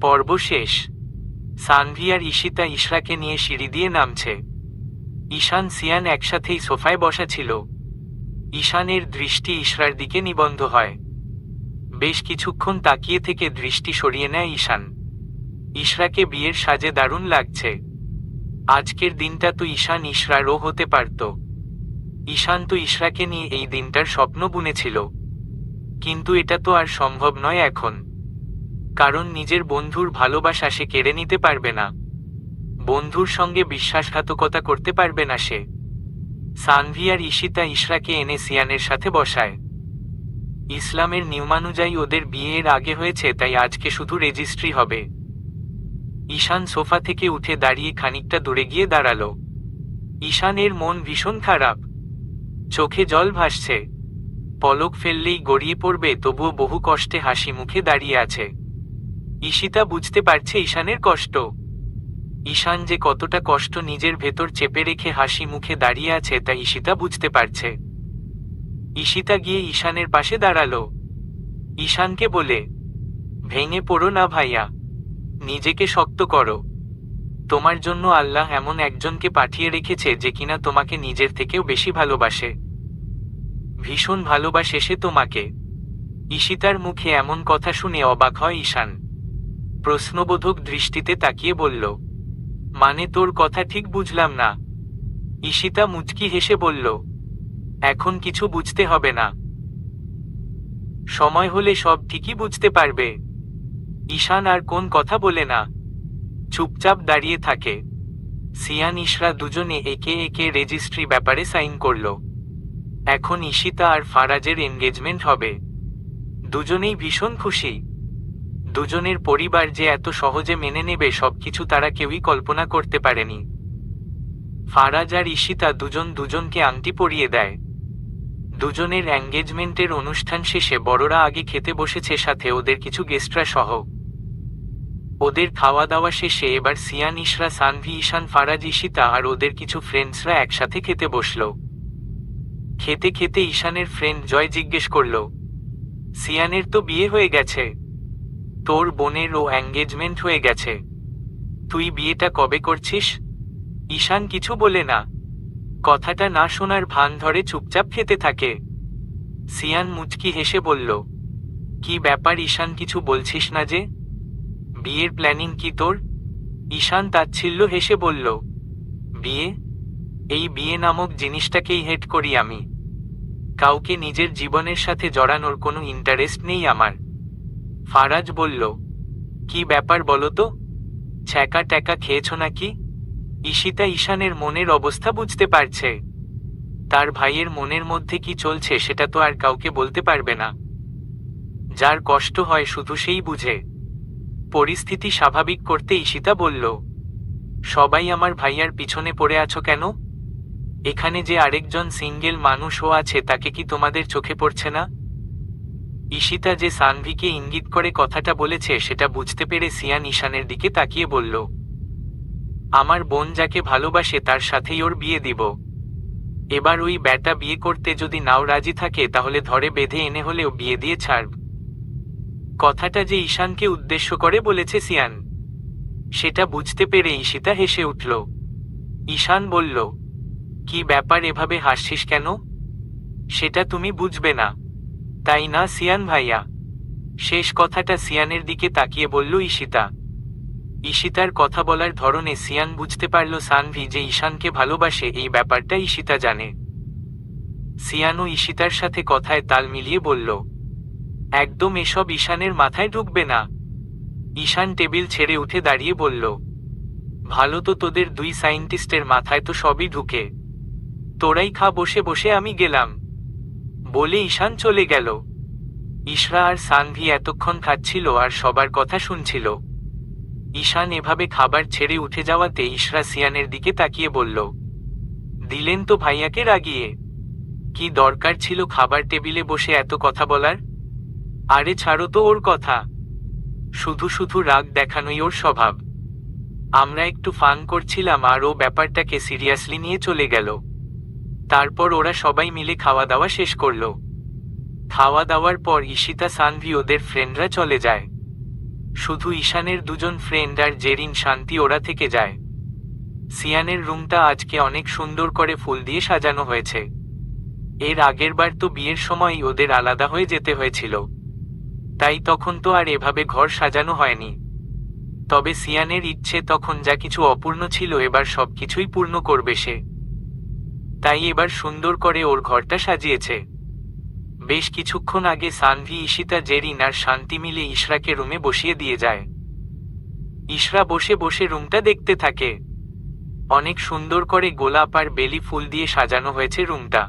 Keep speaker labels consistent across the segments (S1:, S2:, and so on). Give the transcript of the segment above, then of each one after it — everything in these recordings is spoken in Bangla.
S1: পর্ব শেষ। সানভি আর ঈশিতা ইশরাকে নিয়ে সিঁড়ি দিয়ে নামছে। ঈশান সিয়ান একসাথেই সোফায় বসা ছিল। ঈশানের দৃষ্টি ইশরার দিকে নিবদ্ধ হয়। বেশ কিছুক্ষণ তাকিয়ে থেকে দৃষ্টি সরিয়ে নেয় ঈশান। ইশরাকে বিয়ের সাজে দারুণ লাগছে। আজকের দিনটা তো ঈশান ইশরারও হতে পারত। ঈশান তো ইশরাকে নিয়ে এই দিনটার স্বপ্ন বুনেছিল, কিন্তু এটা তো আর সম্ভব নয় এখন। কারণ নিজের বন্ধুর ভালোবাসা সে কেড়ে নিতে পারবে না, বন্ধুর সঙ্গে বিশ্বাসঘাতকতা করতে পারবে না সে। সানভি আর ঈশিতা ইশরাকে এনে সিয়ানের সাথে বসায়। ইসলামের নিয়মানুযায়ী ওদের বিয়ের আগে হয়েছে, তাই আজকে শুধু রেজিস্ট্রি হবে। ঈশান সোফা থেকে উঠে দাঁড়িয়ে খানিকটা দূরে গিয়ে দাঁড়ালো। ঈশানের মন ভীষণ খারাপ, চোখে জল ভাসছে। পলক ফেললেই গড়িয়ে পড়বে, তবুও বহু কষ্টে হাসি মুখে দাঁড়িয়ে আছে। ঈশিতা বুঝতে পারছে ঈশানের কষ্ট। ঈশান যে কতটা কষ্ট নিজের ভেতর চেপে রেখে হাসি মুখে দাঁড়িয়ে আছে তা ঈশিতা বুঝতে পারছে। ঈশিতা গিয়ে ঈশানের পাশে দাঁড়ালো। ঈশানকে বলে, ভেঙে পড়ো না ভাইয়া, নিজেকে শক্ত করো। তোমার জন্য আল্লাহ এমন একজনকে পাঠিয়ে রেখেছে যে কিনা তোমাকে নিজের থেকেও বেশি ভালোবাসে। ভীষণ ভালোবাসে সে তোমাকে। ঈশিতার মুখে এমন কথা শুনে অবাক হয় ঈশান। প্রশ্নবোধক দৃষ্টিতে তাকিয়ে বলল, মানে তোর কথা ঠিক বুঝলাম না। ঈশিতা মুচকি হেসে বলল, এখন কিছু বুঝতে হবে না, সময় হলে সব ঠিকই বুঝতে পারবে। ঈশান আর কোন কথা বলে না, চুপচাপ দাঁড়িয়ে থাকে। সিয়ান ইশরা দুজনে একে একে রেজিস্ট্রি ব্যাপারে সাইন করল। এখন ঈশিতা আর ফারাজের এনগেজমেন্ট হবে। দুজনেই ভীষণ খুশি। দুজনের পরিবার যে এত সহজে মেনে নেবে সবকিছু তারা কেউই কল্পনা করতে পারেনি। ফারাজ আর ঈশিতা দুজন দুজনকে আংটি পরিয়ে দেয়। দুজনের এনগেজমেন্টের অনুষ্ঠান শেষে বড়রা আগে খেতে বসেছে, সাথে ওদের কিছু গেস্টরা সহ। ওদের খাওয়া দাওয়া শেষে এবার সিয়ান ইশরা সানভি ঈশান ফারাজ ঈশিতা আর ওদের কিছু ফ্রেন্ডসরা একসাথে খেতে বসল। খেতে খেতে ঈশানের ফ্রেন্ড জয় জিজ্ঞেস করল, সিয়ানের তো বিয়ে হয়ে গেছে, তোর বোনেরও এনগেজমেন্ট হয়ে গেছে, তুই বিয়েটা কবে করছিস? ঈশান কিছু বলে না, কথাটা না শোনার ভান ধরে চুপচাপ খেতে থাকে। সিয়ান মুচকি হেসে বলল, কি ব্যাপার ঈশান, কিছু বলছিস না যে? বিয়ের প্ল্যানিং কি তোর? ঈশান তাচ্ছিল্য হেসে বলল, বিয়ে? এই বিয়ে নামক জিনিসটাকেই হেট করি আমি। কাউকে নিজের জীবনের সাথে জড়ানোর কোনো ইন্টারেস্ট নেই আমার। ফারাজ বলল, কি ব্যাপার বলো তো, ছ্যাঁকা ট্যাকা খেয়েছ নাকি? ঈশিতা ঈশানের মনের অবস্থা বুঝতে পারছে। তার ভাইয়ের মনের মধ্যে কি চলছে সেটা তো আর কাউকে বলতে পারবে না। যার কষ্ট হয় শুধু সেই বুঝে। পরিস্থিতি স্বাভাবিক করতে ঈশিতা বলল, সবাই আমার ভাইয়ার পিছনে পড়ে আছো কেন? এখানে যে আরেকজন সিঙ্গেল মানুষও আছে তাকে কি তোমাদের চোখে পড়ছে না? ঈশিতা যে সানভিকে ইঙ্গিত করে কথাটা বলেছে সেটা বুঝতে পেরে সিয়ান ঈশানের দিকে তাকিয়ে বলল, আমার বোন যাকে ভালোবাসে তার সাথেই ওর বিয়ে দিব। এবার ওই ব্যাটা বিয়ে করতে যদি নাও রাজি থাকে তাহলে ধরে বেঁধে এনে হলেও বিয়ে দিয়ে ছাড়ব। কথাটা যে ঈশানকে উদ্দেশ্য করে বলেছে সিয়ান, সেটা বুঝতে পেরে ঈশিতা হেসে উঠল। ঈশান বলল, কি ব্যাপার এভাবে হাসছিস কেন? সেটা তুমি বুঝবে না, তাই না সিয়ান ভাইয়া? শেষ কথাটা সিয়ানের দিকে তাকিয়ে বলল ঈশিতা। ঈশিতার কথা বলার ধরনে সিয়ান বুঝতে পারল সানভি যে ঈশানকে ভালোবাসে এই ব্যাপারটা ঈশিতা জানে। সিয়ানও ঈশিতার সাথে কথায় তাল মিলিয়ে বলল, একদম এসব ঈশানের মাথায় ঢুকবে না। ঈশান টেবিল ছেড়ে উঠে দাঁড়িয়ে বলল, ভালো তো, তোদের দুই সায়েন্টিস্টের মাথায় তো সবই ঢুকে। তোরাই খা বসে বসে, আমি গেলাম। বলে ঈশান চলে গেল। ইশরা আর সানভি এতক্ষণ খাচ্ছিল আর সবার কথা শুনছিল। ঈশান এভাবে খাবার ছেড়ে উঠে যাওয়াতে ইশরা সিয়ানের দিকে তাকিয়ে বলল, দিলেন তো ভাইয়াকে রাগিয়ে। কি দরকার ছিল খাবার টেবিলে বসে এত কথা বলার? আরে ছাড়ো তো ওর কথা, শুধু শুধু রাগ দেখানোই ওর স্বভাব। আমরা একটু ফান করছিলাম আর ও ব্যাপারটাকে সিরিয়াসলি নিয়ে চলে গেল। তারপর ওরা সবাই মিলে খাওয়া দাওয়া শেষ করল। খাওয়া দাওয়ার পর ঈশিতা সানভি ওদের ফ্রেন্ডরা চলে যায়। শুধু ঈশানের দুজন ফ্রেন্ড আর জেরিন শান্তি ওরা থেকে যায়। সিয়ানের রুমটা আজকে অনেক সুন্দর করে ফুল দিয়ে সাজানো হয়েছে। এর আগেরবার তো বিয়ের সময় ওদের আলাদা হয়ে যেতে হয়েছিল, তাই তখন তো আর এভাবে ঘর সাজানো হয়নি। তবে সিয়ানের ইচ্ছে তখন যা কিছু অপূর্ণ ছিল এবার সবকিছুই পূর্ণ করবে সে, তাই এবার সুন্দর করে ওর ঘরটা সাজিয়েছে। বেশ কিছুক্ষণ আগে সানভি, ঈশিতা, জেরিন আর শান্তি মিলে ইশরাকে রুমে বসিয়ে দিয়ে যায়। ইশরা বসে বসে রুমটা দেখতে থাকে। অনেক সুন্দর করে গোলাপ আর বেলি ফুল দিয়ে সাজানো হয়েছে রুমটা।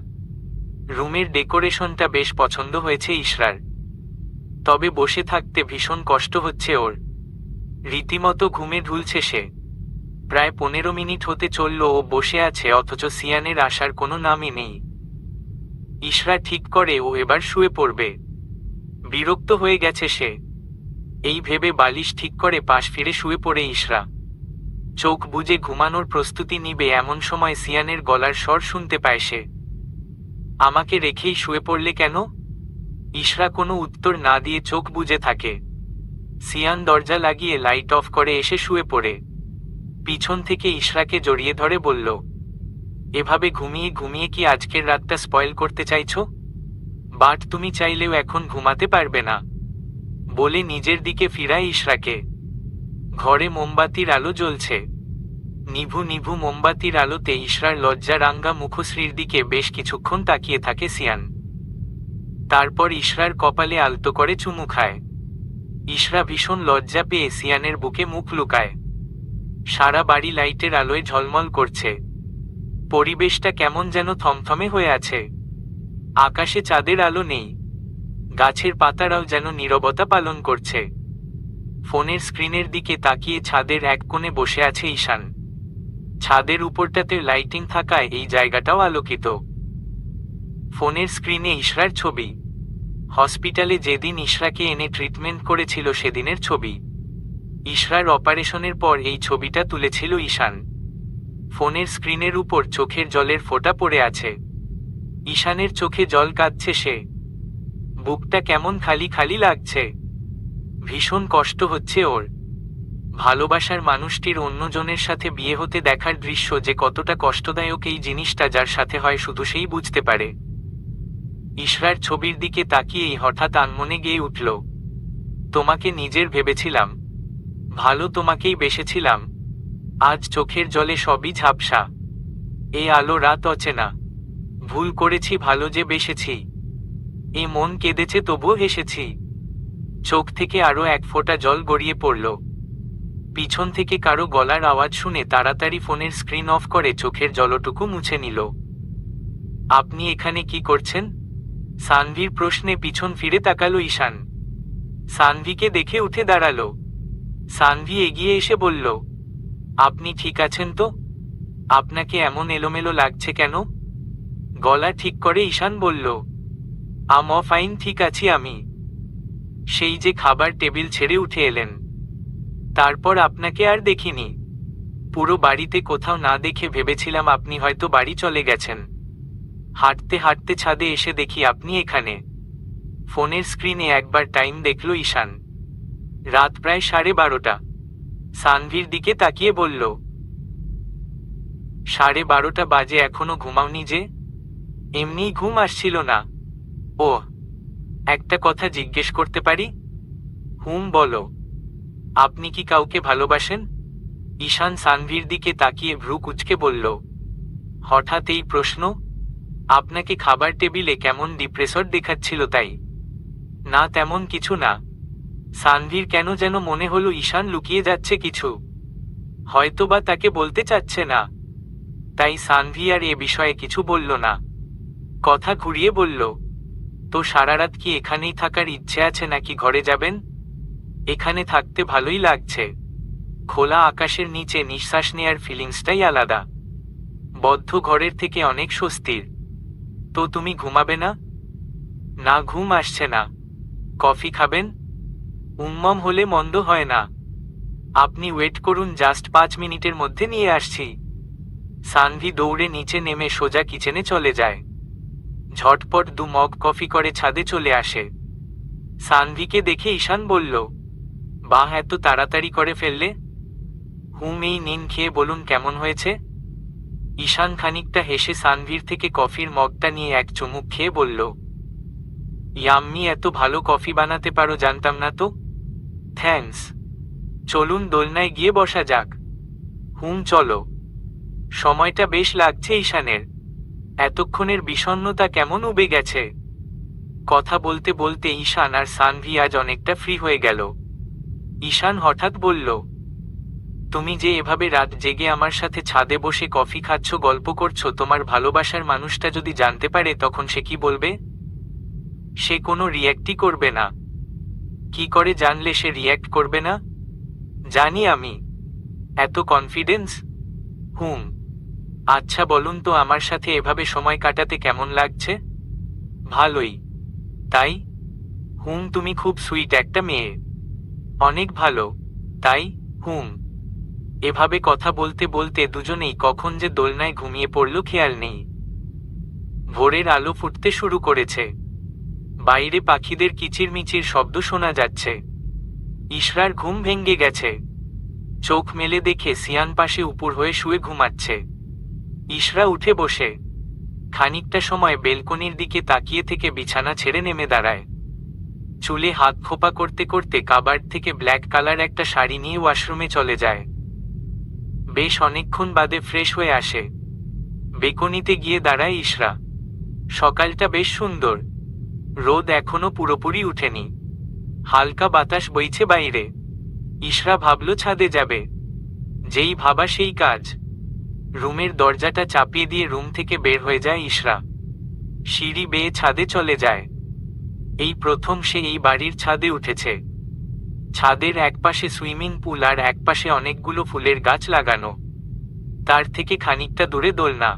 S1: রুমের ডেকোরেশনটা বেশ পছন্দ হয়েছে ইশরার, তবে বসে থাকতে ভীষণ কষ্ট হচ্ছে ওর। রীতিমতো ঘুমে ঢুলছে সে। প্রায় 15 মিনিট হতে চলল ও বসে আছে, অথচ সিয়ানের আসার কোনো নামই নেই। ইশরা ঠিক করে ও এবার শুয়ে পড়বে। বিরক্ত হয়ে গেছে সে। এই ভেবে বালিশ ঠিক করে পাশ ফিরে শুয়ে পড়ে ইশরা। চোখ বুজে ঘুমানোর প্রস্তুতি নিবে এমন সময় সিয়ানের গলার স্বর শুনতে পায় সে। আমাকে রেখেই শুয়ে পড়লে কেন? ইশরা কোনো উত্তর না দিয়ে চোখ বুজে থাকে। সিয়ান দরজা লাগিয়ে লাইট অফ করে এসে শুয়ে পড়ে। পিছন থেকে ইশরাকে জড়িয়ে ধরে বলল, এভাবে ঘুমিয়ে ঘুমিয়ে কি আজকের রাতটা স্পয়েল করতে চাইছো? বাট তুমি চাইলেও এখন ঘুমাতে পারবে না, বলে নিজের দিকে ফিরায় ইশরাকে। ঘরে মোমবাতির আলো জ্বলছে। নিভু নিভু মোমবাতির আলোতে ইশরার লজ্জারাঙ্গা মুখশ্রীর দিকে বেশ কিছুক্ষণ তাকিয়ে থাকে সিয়ান। তারপর ইশরার কপালে আলতো করে চুমু খায়। ইশরা ভীষণ লজ্জা পেয়ে সিয়ানের বুকে মুখ লুকায়। সারা বাড়ি লাইটের আলোয় ঝলমল করছে। পরিবেশটা কেমন যেন থমথমে হয়ে আছে। আকাশে চাঁদের আলো নেই। গাছের পাতারাও যেন নীরবতা পালন করছে। ফোনের স্ক্রিনের দিকে তাকিয়ে ছাদের এক কোণে বসে আছে ঈশান। ছাদের উপরটাতে লাইটিং থাকায় এই জায়গাটাও আলোকিত। ফোনের স্ক্রিনে ইশরার ছবি। হসপিটালে যেদিন ইশরাকে এনে ট্রিটমেন্ট করেছিল সেদিনের ছবি। ইশরার অপারেশনের পর এই ছবিটা তুলেছিল ঈশান। ফোনের স্ক্রিনের উপর চোখের জলের ফোঁটা পড়ে আছে। ঈশানের চোখে জল কাঁদছে সে। বুকটা কেমন খালি খালি লাগছে। ভীষণ কষ্ট হচ্ছে ওর। ভালোবাসার মানুষটির অন্যজনের সাথে বিয়ে হতে দেখার দৃশ্য যে কতটা কষ্টদায়ক এই জিনিসটা যার সাথে হয় শুধু সেই বুঝতে পারে। ইশরার ছবির দিকে তাকিয়েই হঠাৎ আনমনে গেয়ে উঠল, তোমাকে নিজের ভেবেছিলাম, ভালো তোমাকেই বেসেছিলাম। আজ চোখের জলে সবই ঝাপসা। এ আলো রাত অচেনা। ভুল করেছি ভালো যে বেসেছি। এ মন কেঁদেছে তবুও হেসেছি। চোখ থেকে আরো এক ফোঁটা জল গড়িয়ে পড়ল। পিছন থেকে কারো গলার আওয়াজ শুনে তাড়াতাড়ি ফোনের স্ক্রিন অফ করে চোখের জলটুকু মুছে নিল। আপনি এখানে কি করছেন? সানভির প্রশ্নে পিছন ফিরে তাকালো ঈশান। সানভিকে দেখে উঠে দাঁড়ালো। সানভি এগিয়ে এসে বলল, আপনি ঠিক আছেন তো? আপনাকে এমন এলোমেলো লাগছে কেন? গলা ঠিক করে ঈশান বলল, ফাইন, ঠিক আছি আমি। সেই যে খাবার টেবিল ছেড়ে উঠে এলেন, তারপর আপনাকে আর দেখিনি। পুরো বাড়িতে কোথাও না দেখে ভেবেছিলাম আপনি হয়তো বাড়ি চলে গেছেন। হাঁটতে হাঁটতে ছাদে এসে দেখি আপনি এখানে। ফোনের স্ক্রিনে একবার টাইম দেখল ঈশান। রাত প্রায় 12:30। সানভির দিকে তাকিয়ে বলল, 12:30 বাজে এখনো ঘুমাওনি যে? এমনিই ঘুম আসছিল না। ও, একটা কথা জিজ্ঞেস করতে পারি? বলো। আপনি কি কাউকে ভালোবাসেন? ঈশান সানভির দিকে তাকিয়ে ভ্রু কুঁচকে বলল, হঠাৎ এই প্রশ্ন? আপনাকে খাবার টেবিলে কেমন ডিপ্রেসড দেখাচ্ছিল তাই? না, তেমন কিছু না। সানভির কেন যেন মনে হলো ঈশান লুকিয়ে যাচ্ছে কিছু, হয়তোবা তাকে বলতে চাচ্ছে না। তাই সানভি আর এ বিষয়ে কিছু বলল না। কথা ঘুরিয়ে বলল, তো সারারাত কি এখানেই থাকার ইচ্ছে আছে নাকি ঘরে যাবেন? এখানে থাকতে ভালোই লাগছে। খোলা আকাশের নিচে নিঃশ্বাস নেয়ার ফিলিংসটাই আলাদা। বদ্ধ ঘরের থেকে অনেক স্বস্তির। তো তুমি ঘুমাবে না? না, ঘুম আসছে না। কফি খাবেন? উম্মম হলে মন্দ হয় না। আপনি ওয়েট করুন, জাস্ট 5 মিনিটের মধ্যে নিয়ে আসছি। সানভি দৌড়ে নিচে নেমে সোজা কিচেনে চলে যায়। ঝটপট 2 মগ কফি করে ছাদে চলে আসে। সানভিকে দেখে ঈশান বলল, বাহ, এত তাড়াতাড়ি করে ফেললে। এই নিন, খেয়ে বলুন কেমন হয়েছে। ঈশান খানিকটা হেসে সানভীর থেকে কফির মগটা নিয়ে এক চুমুক খেয়ে বলল, ইয়াম্মি, এত ভালো কফি বানাতে পারো, জানতাম না তো। থ্যাঙ্কস। চলুন দোলনায় গিয়ে বসা যাক। চলো। সময়টা বেশ লাগছে ঈশানের। এতক্ষণের বিষণ্ণতা কেমন উবে গেছে। কথা বলতে বলতে ঈশান আর সানভি আজ অনেকটা ফ্রি হয়ে গেল। ঈশান হঠাৎ বলল, তুমি যে এভাবে রাত জেগে আমার সাথে ছাদে বসে কফি খাচ্ছ, গল্প করছো, তোমার ভালোবাসার মানুষটা যদি জানতে পারে তখন সে কি বলবে? সে কোনো রিয়্যাক্টই করবে না। কি করে জানলে সে রিয়্যাক্ট করবে না? জানি আমি। এত কনফিডেন্স? আচ্ছা বলুন তো, আমার সাথে এভাবে সময় কাটাতে কেমন লাগছে? ভালোই। তাই? তুমি খুব সুইট একটা মেয়ে। অনেক ভালো। তাই? এভাবে কথা বলতে বলতে দুজনেই কখন যে দোলনায় ঘুমিয়ে পড়ল খেয়াল নেই। ভোরের আলো ফুটতে শুরু করেছে। বাইরে পাখিদের কিচিরমিচির শব্দ শোনা যাচ্ছে। ইশরার ঘুম ভেঙে গেছে। চোখ মেলে দেখে সিয়ান পাশে উপুর হয়ে শুয়ে ঘুমাচ্ছে। ইশরা উঠে বসে খানিকটা সময় বেলকনির দিকে তাকিয়ে থেকে বিছানা ছেড়ে নেমে দাঁড়ায়। চুলে হাত খোপা করতে করতে কাবার্ড থেকে ব্ল্যাক কালার একটা শাড়ি নিয়ে ওয়াশরুমে চলে যায়। বেশ অনেকক্ষণ বাদে ফ্রেশ হয়ে আসে। বেকনিতে গিয়ে দাঁড়ায় ইশরা। সকালটা বেশ সুন্দর। রোদ এখনো পুরোপুরি উঠেনি। হালকা বাতাস বইছে বাইরে। ইশরা ভাবল ছাদে যাবে। যেই ভাবা সেই কাজ। রুমের দরজাটা চাপিয়ে দিয়ে রুম থেকে বের হয়ে যায় ইশরা। সিঁড়ি বেয়ে ছাদে চলে যায়। এই প্রথম সে এই বাড়ির ছাদে উঠেছে। ছাদের একপাশে সুইমিং পুল আর একপাশে অনেকগুলো ফুলের গাছ লাগানো। তার থেকে খানিকটা দূরে দোলনা।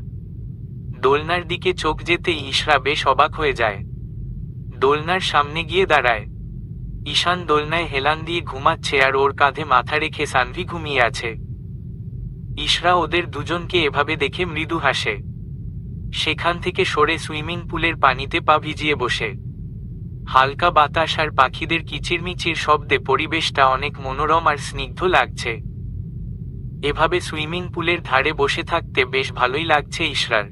S1: দোলনার দিকে চোখ যেতেই ইশরা বেশ অবাক হয়ে যায়। দোলনার সামনে গিয়ে দাঁড়ায়। ঈশান দোলনায় হেলান দিয়ে ঘুমাচ্ছে আর ওর কাঁধে মাথা রেখে সানভি ঘুমিয়ে আছে। ইশরা ওদের দুজনকে এভাবে দেখে মৃদু হাসে। সেখান থেকে সরে সুইমিং পুলের পানিতে পা ভিজিয়ে বসে। হালকা বাতাস আর পাখিদের কিচিরমিচির শব্দে পরিবেশটা অনেক মনোরম আর স্নিগ্ধ লাগছে। এভাবে সুইমিং পুলের ধারে বসে থাকতে বেশ ভালোই লাগছে ইশরার।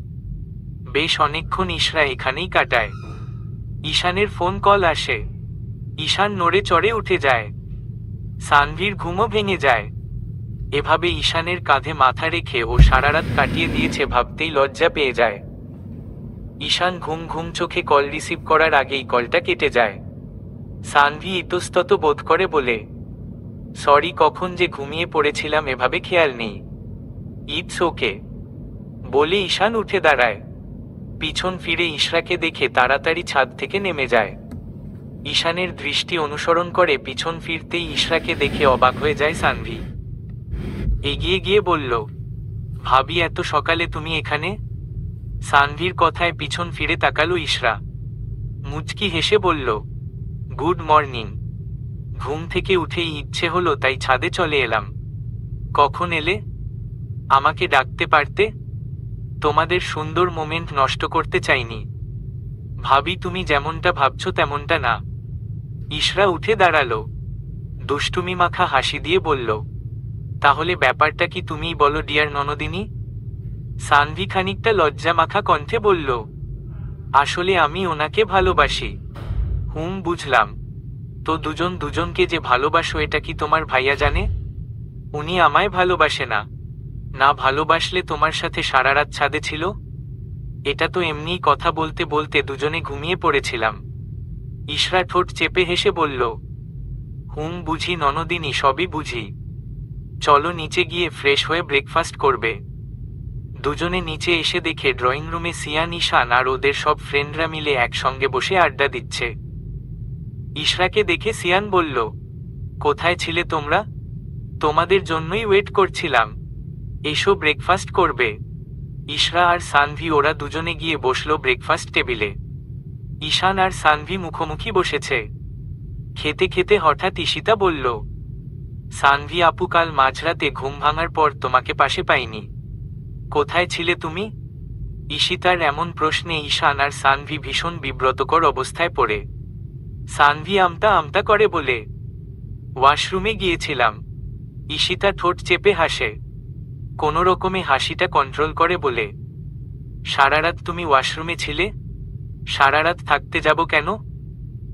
S1: বেশ অনেকক্ষণ ইশরা এখানেই কাটায়। ঈশানের ফোন কল আসে। ঈশান নড়ে চড়ে উঠে যায়। সানভীর ঘুমও ভেঙে যায়। এভাবে ঈশানের কাঁধে মাথা রেখে ও সারারাত কাটিয়ে দিয়েছে ভাবতেই লজ্জা পেয়ে যায়। ঈশান ঘুম ঘুম চোখে কল রিসিভ করার আগেই কলটা কেটে যায়। সানভি ইতস্তত বোধ করে বলে, সরি, কখন যে ঘুমিয়ে পড়েছিলাম এভাবে খেয়াল নেই। ইটস ওকে বলে ঈশান উঠে দাঁড়ায়। পিছন ফিরে ইশরাকে দেখে তাড়াতাড়ি ছাদ থেকে নেমে যায়। ঈশানের দৃষ্টি অনুসরণ করে পিছন ফিরতেই ইশরাকে দেখে অবাক হয়ে যায় সানভি। এগিয়ে গিয়ে বলল, ভাবি, এত সকালে তুমি এখানে? সানভির কথায় পিছন ফিরে তাকালো ইশরা। মুচকি হেসে বলল, গুড মর্নিং। ঘুম থেকে উঠেই ইচ্ছে হলো তাই ছাদে চলে এলাম। কখন এলে? আমাকে ডাকতে পারতে। তোমাদের সুন্দর মোমেন্ট নষ্ট করতে চাইনি। ভাবি, তুমি যেমনটা ভাবছো তেমনটা না। ইশরা উঠে দাঁড়ালো। দুষ্টুমি মাখা হাসি দিয়ে বলল, তাহলে ব্যাপারটা কি তুমিই বলো ডিয়ার ননদিনী। সানভি খানিকটা লজ্জা মাখা কণ্ঠে বলল, আসলে আমি ওনাকে ভালোবাসি। বুঝলাম। তো দুজন দুজনকে যে ভালোবাসো এটা কি তোমার ভাইয়া জানে? উনি আমায় ভালোবাসে না। না ভালোবাসলে তোমার সাথে সারা রাত ছাদে ছিল? এটা তো এমনিই কথা বলতে বলতে দুজনে ঘুমিয়ে পড়েছিলাম। ইশরা ঠোঁট চেপে হেসে বলল, বুঝি ননদিনী, সবই বুঝি। চলো নিচে গিয়ে ফ্রেশ হয়ে ব্রেকফাস্ট করবে। দুজনে নিচে এসে দেখে ড্রয়িং রুমে সিয়ান, ঈশান আর ওদের সব ফ্রেন্ডরা মিলে একসঙ্গে বসে আড্ডা দিচ্ছে। ইশরাকে দেখে সিয়ান বলল, কোথায় ছিলে তোমরা? তোমাদের জন্যই ওয়েট করছিলাম। এসো ব্রেকফাস্ট করবে। ইশরা আর সানভি ওরা দুজনে গিয়ে বসলো ব্রেকফাস্ট টেবিলে। ঈশান আর সানভি মুখোমুখি বসেছে। খেতে খেতে হঠাৎ ঈশিতা বলল, সানভি আপু, কাল মাঝরাতে ঘুম ভাঙার পর তোমাকে পাশে পাইনি। কোথায় ছিলে তুমি? ঈশিতার এমন প্রশ্নে ঈশান আর সানভি ভীষণ বিব্রতকর অবস্থায় পড়ে। সানভি আমতা আমতা করে বলে, ওয়াশরুমে গিয়েছিলাম। ঈশিতা ঠোঁট চেপে হাসে, কোনো রকমে হাসিটা কন্ট্রোল করে বলে, সারা রাত তুমি ওয়াশরুমে ছিলে? সারা রাত থাকতে যাব কেন?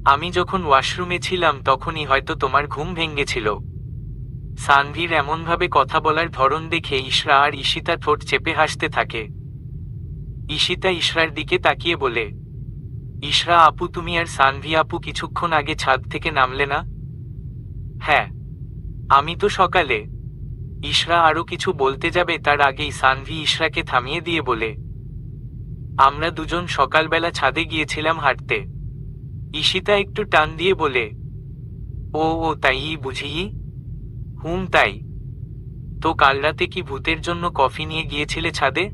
S1: আমি যখন ওয়াশরুমে ছিলাম তখনই হয়তো তোমার ঘুম ভেঙেছিল। সানভীর এমনভাবে কথা বলার ধরন দেখে ইশরা আর ঈশিতা ঠোঁট চেপে হাসতে থাকে। ঈশিতা ইশরার দিকে তাকিয়ে বলে, ইশরা আপু, তুমি আর সানভি আপু কিছুক্ষণ আগে ছাদ থেকে নামলে না? হ্যাঁ, আমি তো সকালে। ইশরা আরো কিছু বলতে যাবে তার আগেই সানভি ইশরাকে থামিয়ে দিয়ে বলে, আমরা দুজন সকালবেলা ছাদে গিয়েছিলাম হাঁটতে। ঈশিতা একটু টান দিয়ে বলে, ও ও তাই বুঝি? হুম তাই। তো কাল রাতে কি ভূতের জন্য কফি নিয়ে গিয়েছিলে ছাদে?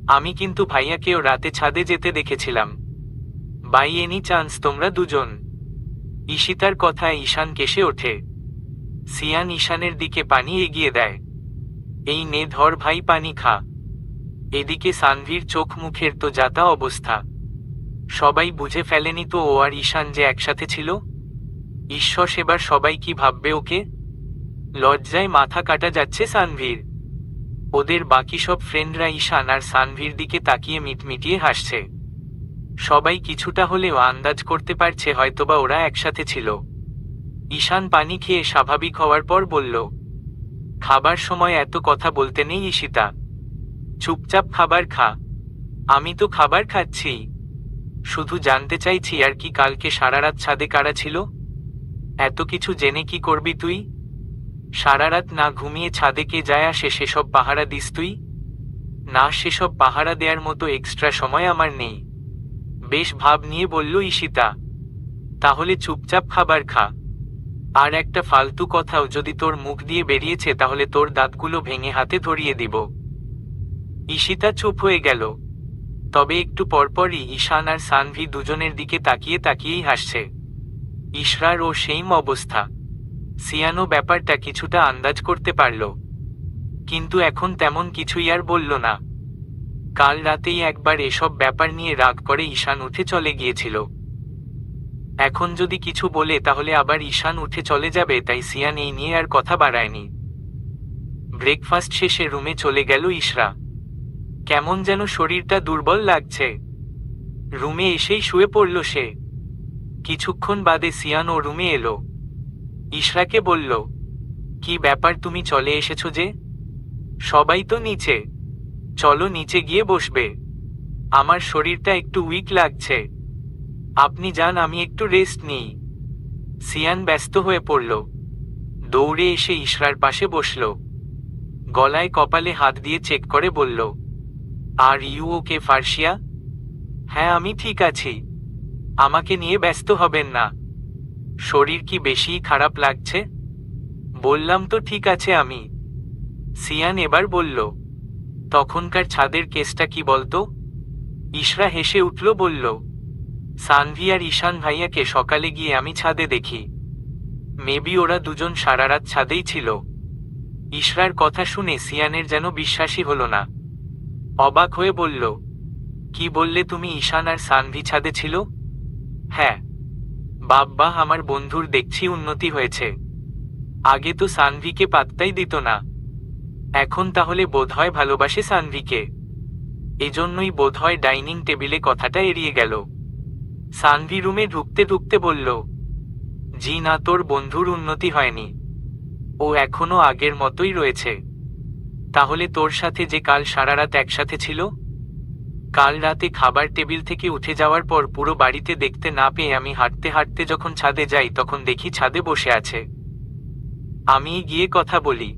S1: আমি কিন্তু ভাইয়াকেও রাতে ছাদে যেতে দেখেছিলাম। বাই এনি চান্স তোমরা দুজন? ঈশিতার কথায় ঈশান কেসে ওঠে। সিয়ান ঈশানের দিকে পানি এগিয়ে দেয়। এই নে ধর ভাই, পানি খা। এদিকে সানভীর চোখ মুখের তো যাতা অবস্থা। সবাই বুঝে ফেলেনি তো ও আর ঈশান যে একসাথে ছিল? ঈশ্বর, সেবার সবাই কি ভাববে ওকে? লজ্জায় মাথা কাটা যাচ্ছে সানভীর। ওদের বাকি সব ফ্রেন্ডরা ঈশান আর সানভীর দিকে তাকিয়ে মিটমিটিয়ে হাসছে। সবাই কিছুটা হলেও আন্দাজ করতে পারছে হয়তোবা ওরা একসাথে ছিল। ঈশান পানি খেয়ে স্বাভাবিক হওয়ার পর বলল, খাবার সময় এত কথা বলতে নেই ঈশিতা, চুপচাপ খাবার খা। আমি তো খাবার খাচ্ছি, শুধু জানতে চাইছি আর কি কালকে সারা রাত ছাদে কারা ছিল? এত কিছু জেনে কি করবি তুই? সারা রাত না ঘুমিয়ে ছাদে কে যায় আসে সেসব পাহারা দিস তুই? না, সেসব পাহারা দেওয়ার মতো এক্সট্রা সময় আমার নেই। বেশ ভাব নিয়ে বলল ঈশিতা। তাহলে চুপচাপ খাবার খা। আর একটা ফালতু কথাও যদি তোর মুখ দিয়ে বেরিয়েছে তাহলে তোর দাঁতগুলো ভেঙে হাতে ধরিয়ে দিব। ঈশিতা চুপ হয়ে গেল। তবে একটু পরপরই ঈশান আর সানভি দুজনের দিকে তাকিয়ে তাকিয়েই হাসছে। ইশরার ও সেইম অবস্থা। সিয়ানো ব্যাপারটা কিছুটা আন্দাজ করতে পারল, কিন্তু এখন তেমন কিছুই আর বলল না। কাল রাতেই একবার এসব ব্যাপার নিয়ে রাগ করে ঈশান উঠে চলে গিয়েছিল। এখন যদি কিছু বলে তাহলে আবার ঈশান উঠে চলে যাবে, তাই সিয়ান এই নিয়ে আর কথা বাড়ায়নি। ব্রেকফাস্ট শেষে রুমে চলে গেল ইশরা। কেমন যেন শরীরটা দুর্বল লাগছে। রুমে এসেই শুয়ে পড়ল সে। কিছুক্ষণ বাদে সিয়ান ও রুমে এলো। ইশরাকে বলল, কি ব্যাপার, তুমি চলে এসেছো যে? সবাই তো নিচে, চলো নিচে গিয়ে বসবে। আমার শরীরটা একটু উইক লাগছে। আপনি যান, আমি একটু রেস্ট নিই। সিয়ান ব্যস্ত হয়ে পড়ল। দৌড়ে এসে ইশরার পাশে বসল। গলায় কপালে হাত দিয়ে চেক করে বলল, আর ইউ ওকে ফার্সিয়া? হ্যাঁ, আমি ঠিক আছি। আমাকে নিয়ে ব্যস্ত হবেন না। শরীর কি বেশি খারাপ লাগছে? বললাম তো ঠিক আছে আমি। সিয়ান এবার বলল, তখনকার ছাদের কেসটা কি বলতো? ইশরা হেসে উঠল, বলল, সানভি আর ঈশান ভাইয়াকে সকালে গিয়ে আমি ছাদে দেখি। মেবি ওরা দুজন সারা রাত ছাদেই ছিল। ইশরার কথা শুনে সিয়ানের যেন বিশ্বাসই হলো না। অবাক হয়ে বলল, কি বললে তুমি, ঈশান আর সানভি ছাদে ছিল? হ্যাঁ। বাব্বা, আমার বন্ধুর দেখছি উন্নতি হয়েছে। আগে তো সানভিকে পাত্তাই দিত না, এখন তাহলে বোধহয় ভালোবাসে সানভিকে। এজন্যই বোধহয় ডাইনিং টেবিলে কথাটা এড়িয়ে গেল। সানভি রুমে ঢুকতে ঢুকতে বলল, জি না, তোর বন্ধুর উন্নতি হয়নি, ও এখনো আগের মতোই রয়েছে। তাহলে তোর সাথে যে কাল সারা রাত একসাথে ছিল? কাল রাতে খাবার টেবিল থেকে উঠে যাওয়ার পর পুরো বাড়িতে দেখতে না পেয়ে আমি হাঁটতে হাঁটতে যখন ছাদে যাই তখন দেখি ছাদে বসে আছে। আমি গিয়ে কথা বলি।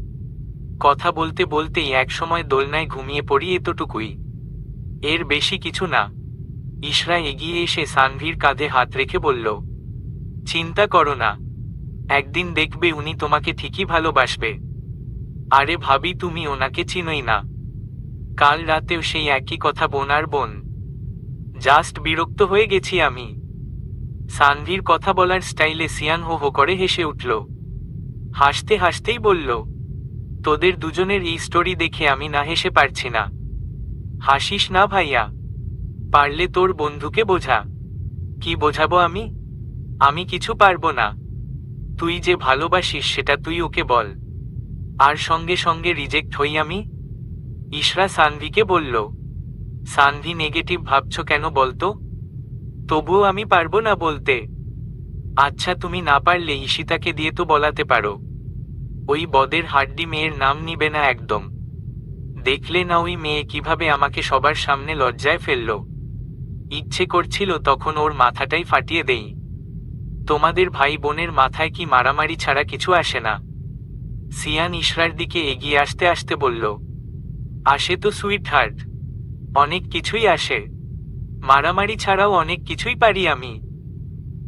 S1: কথা বলতে বলতেই একসময় দোলনায় ঘুমিয়ে পড়ি, এতটুকুই, এর বেশি কিছু না। ইশরা এগিয়ে এসে সানভির কাঁধে হাত রেখে বলল, চিন্তা করো না, একদিন দেখবে উনি তোমাকে ঠিকই ভালোবাসবে। আরে ভাবি, তুমি ওনাকে চিনোই না? কাল রাতেও সেই একই কথা, বোন আর বোন। জাস্ট বিরক্ত হয়ে গেছি আমি। সানভির কথা বলার স্টাইলে সিয়ান হো হো করে হেসে উঠল। হাসতে হাসতেই বলল, তোদের দুজনের এই স্টোরি দেখে আমি না হেসে পারছি না। হাসিস না ভাইয়া, পারলে তোর বন্ধুকে বোঝা। কি বোঝাবো আমি? আমি কিছু পারবো না। তুই যে ভালোবাসিস সেটা তুই ওকে বল। আর সঙ্গে সঙ্গে রিজেক্ট হই আমি? ইশরা সানভিকে বলল। সানভি নেগেটিভ ভাবছ কেন বলতো? তবুও আমি পারবো না বলতে। আচ্ছা তুমি না পারলে ঈশিতাকে দিয়ে তো বলাতে পারো। ওই বদের হাড্ডি মেয়ের নাম নিবে না একদম। দেখলে না ওই মেয়ে কিভাবে আমাকে সবার সামনে লজ্জায় ফেলল। ইচ্ছে করছিল তখন ওর মাথাটাই ফাটিয়ে দেই। তোমাদের ভাই বোনের মাথায় কি মারামারি ছাড়া কিছু আসে না? সিয়ান ইশরার দিকে এগিয়ে আসতে আসতে বলল। আসে তো সুইট হার্ট, অনেক কিছুই আসে। মারামারি ছাড়াও অনেক কিছুই পারি আমি।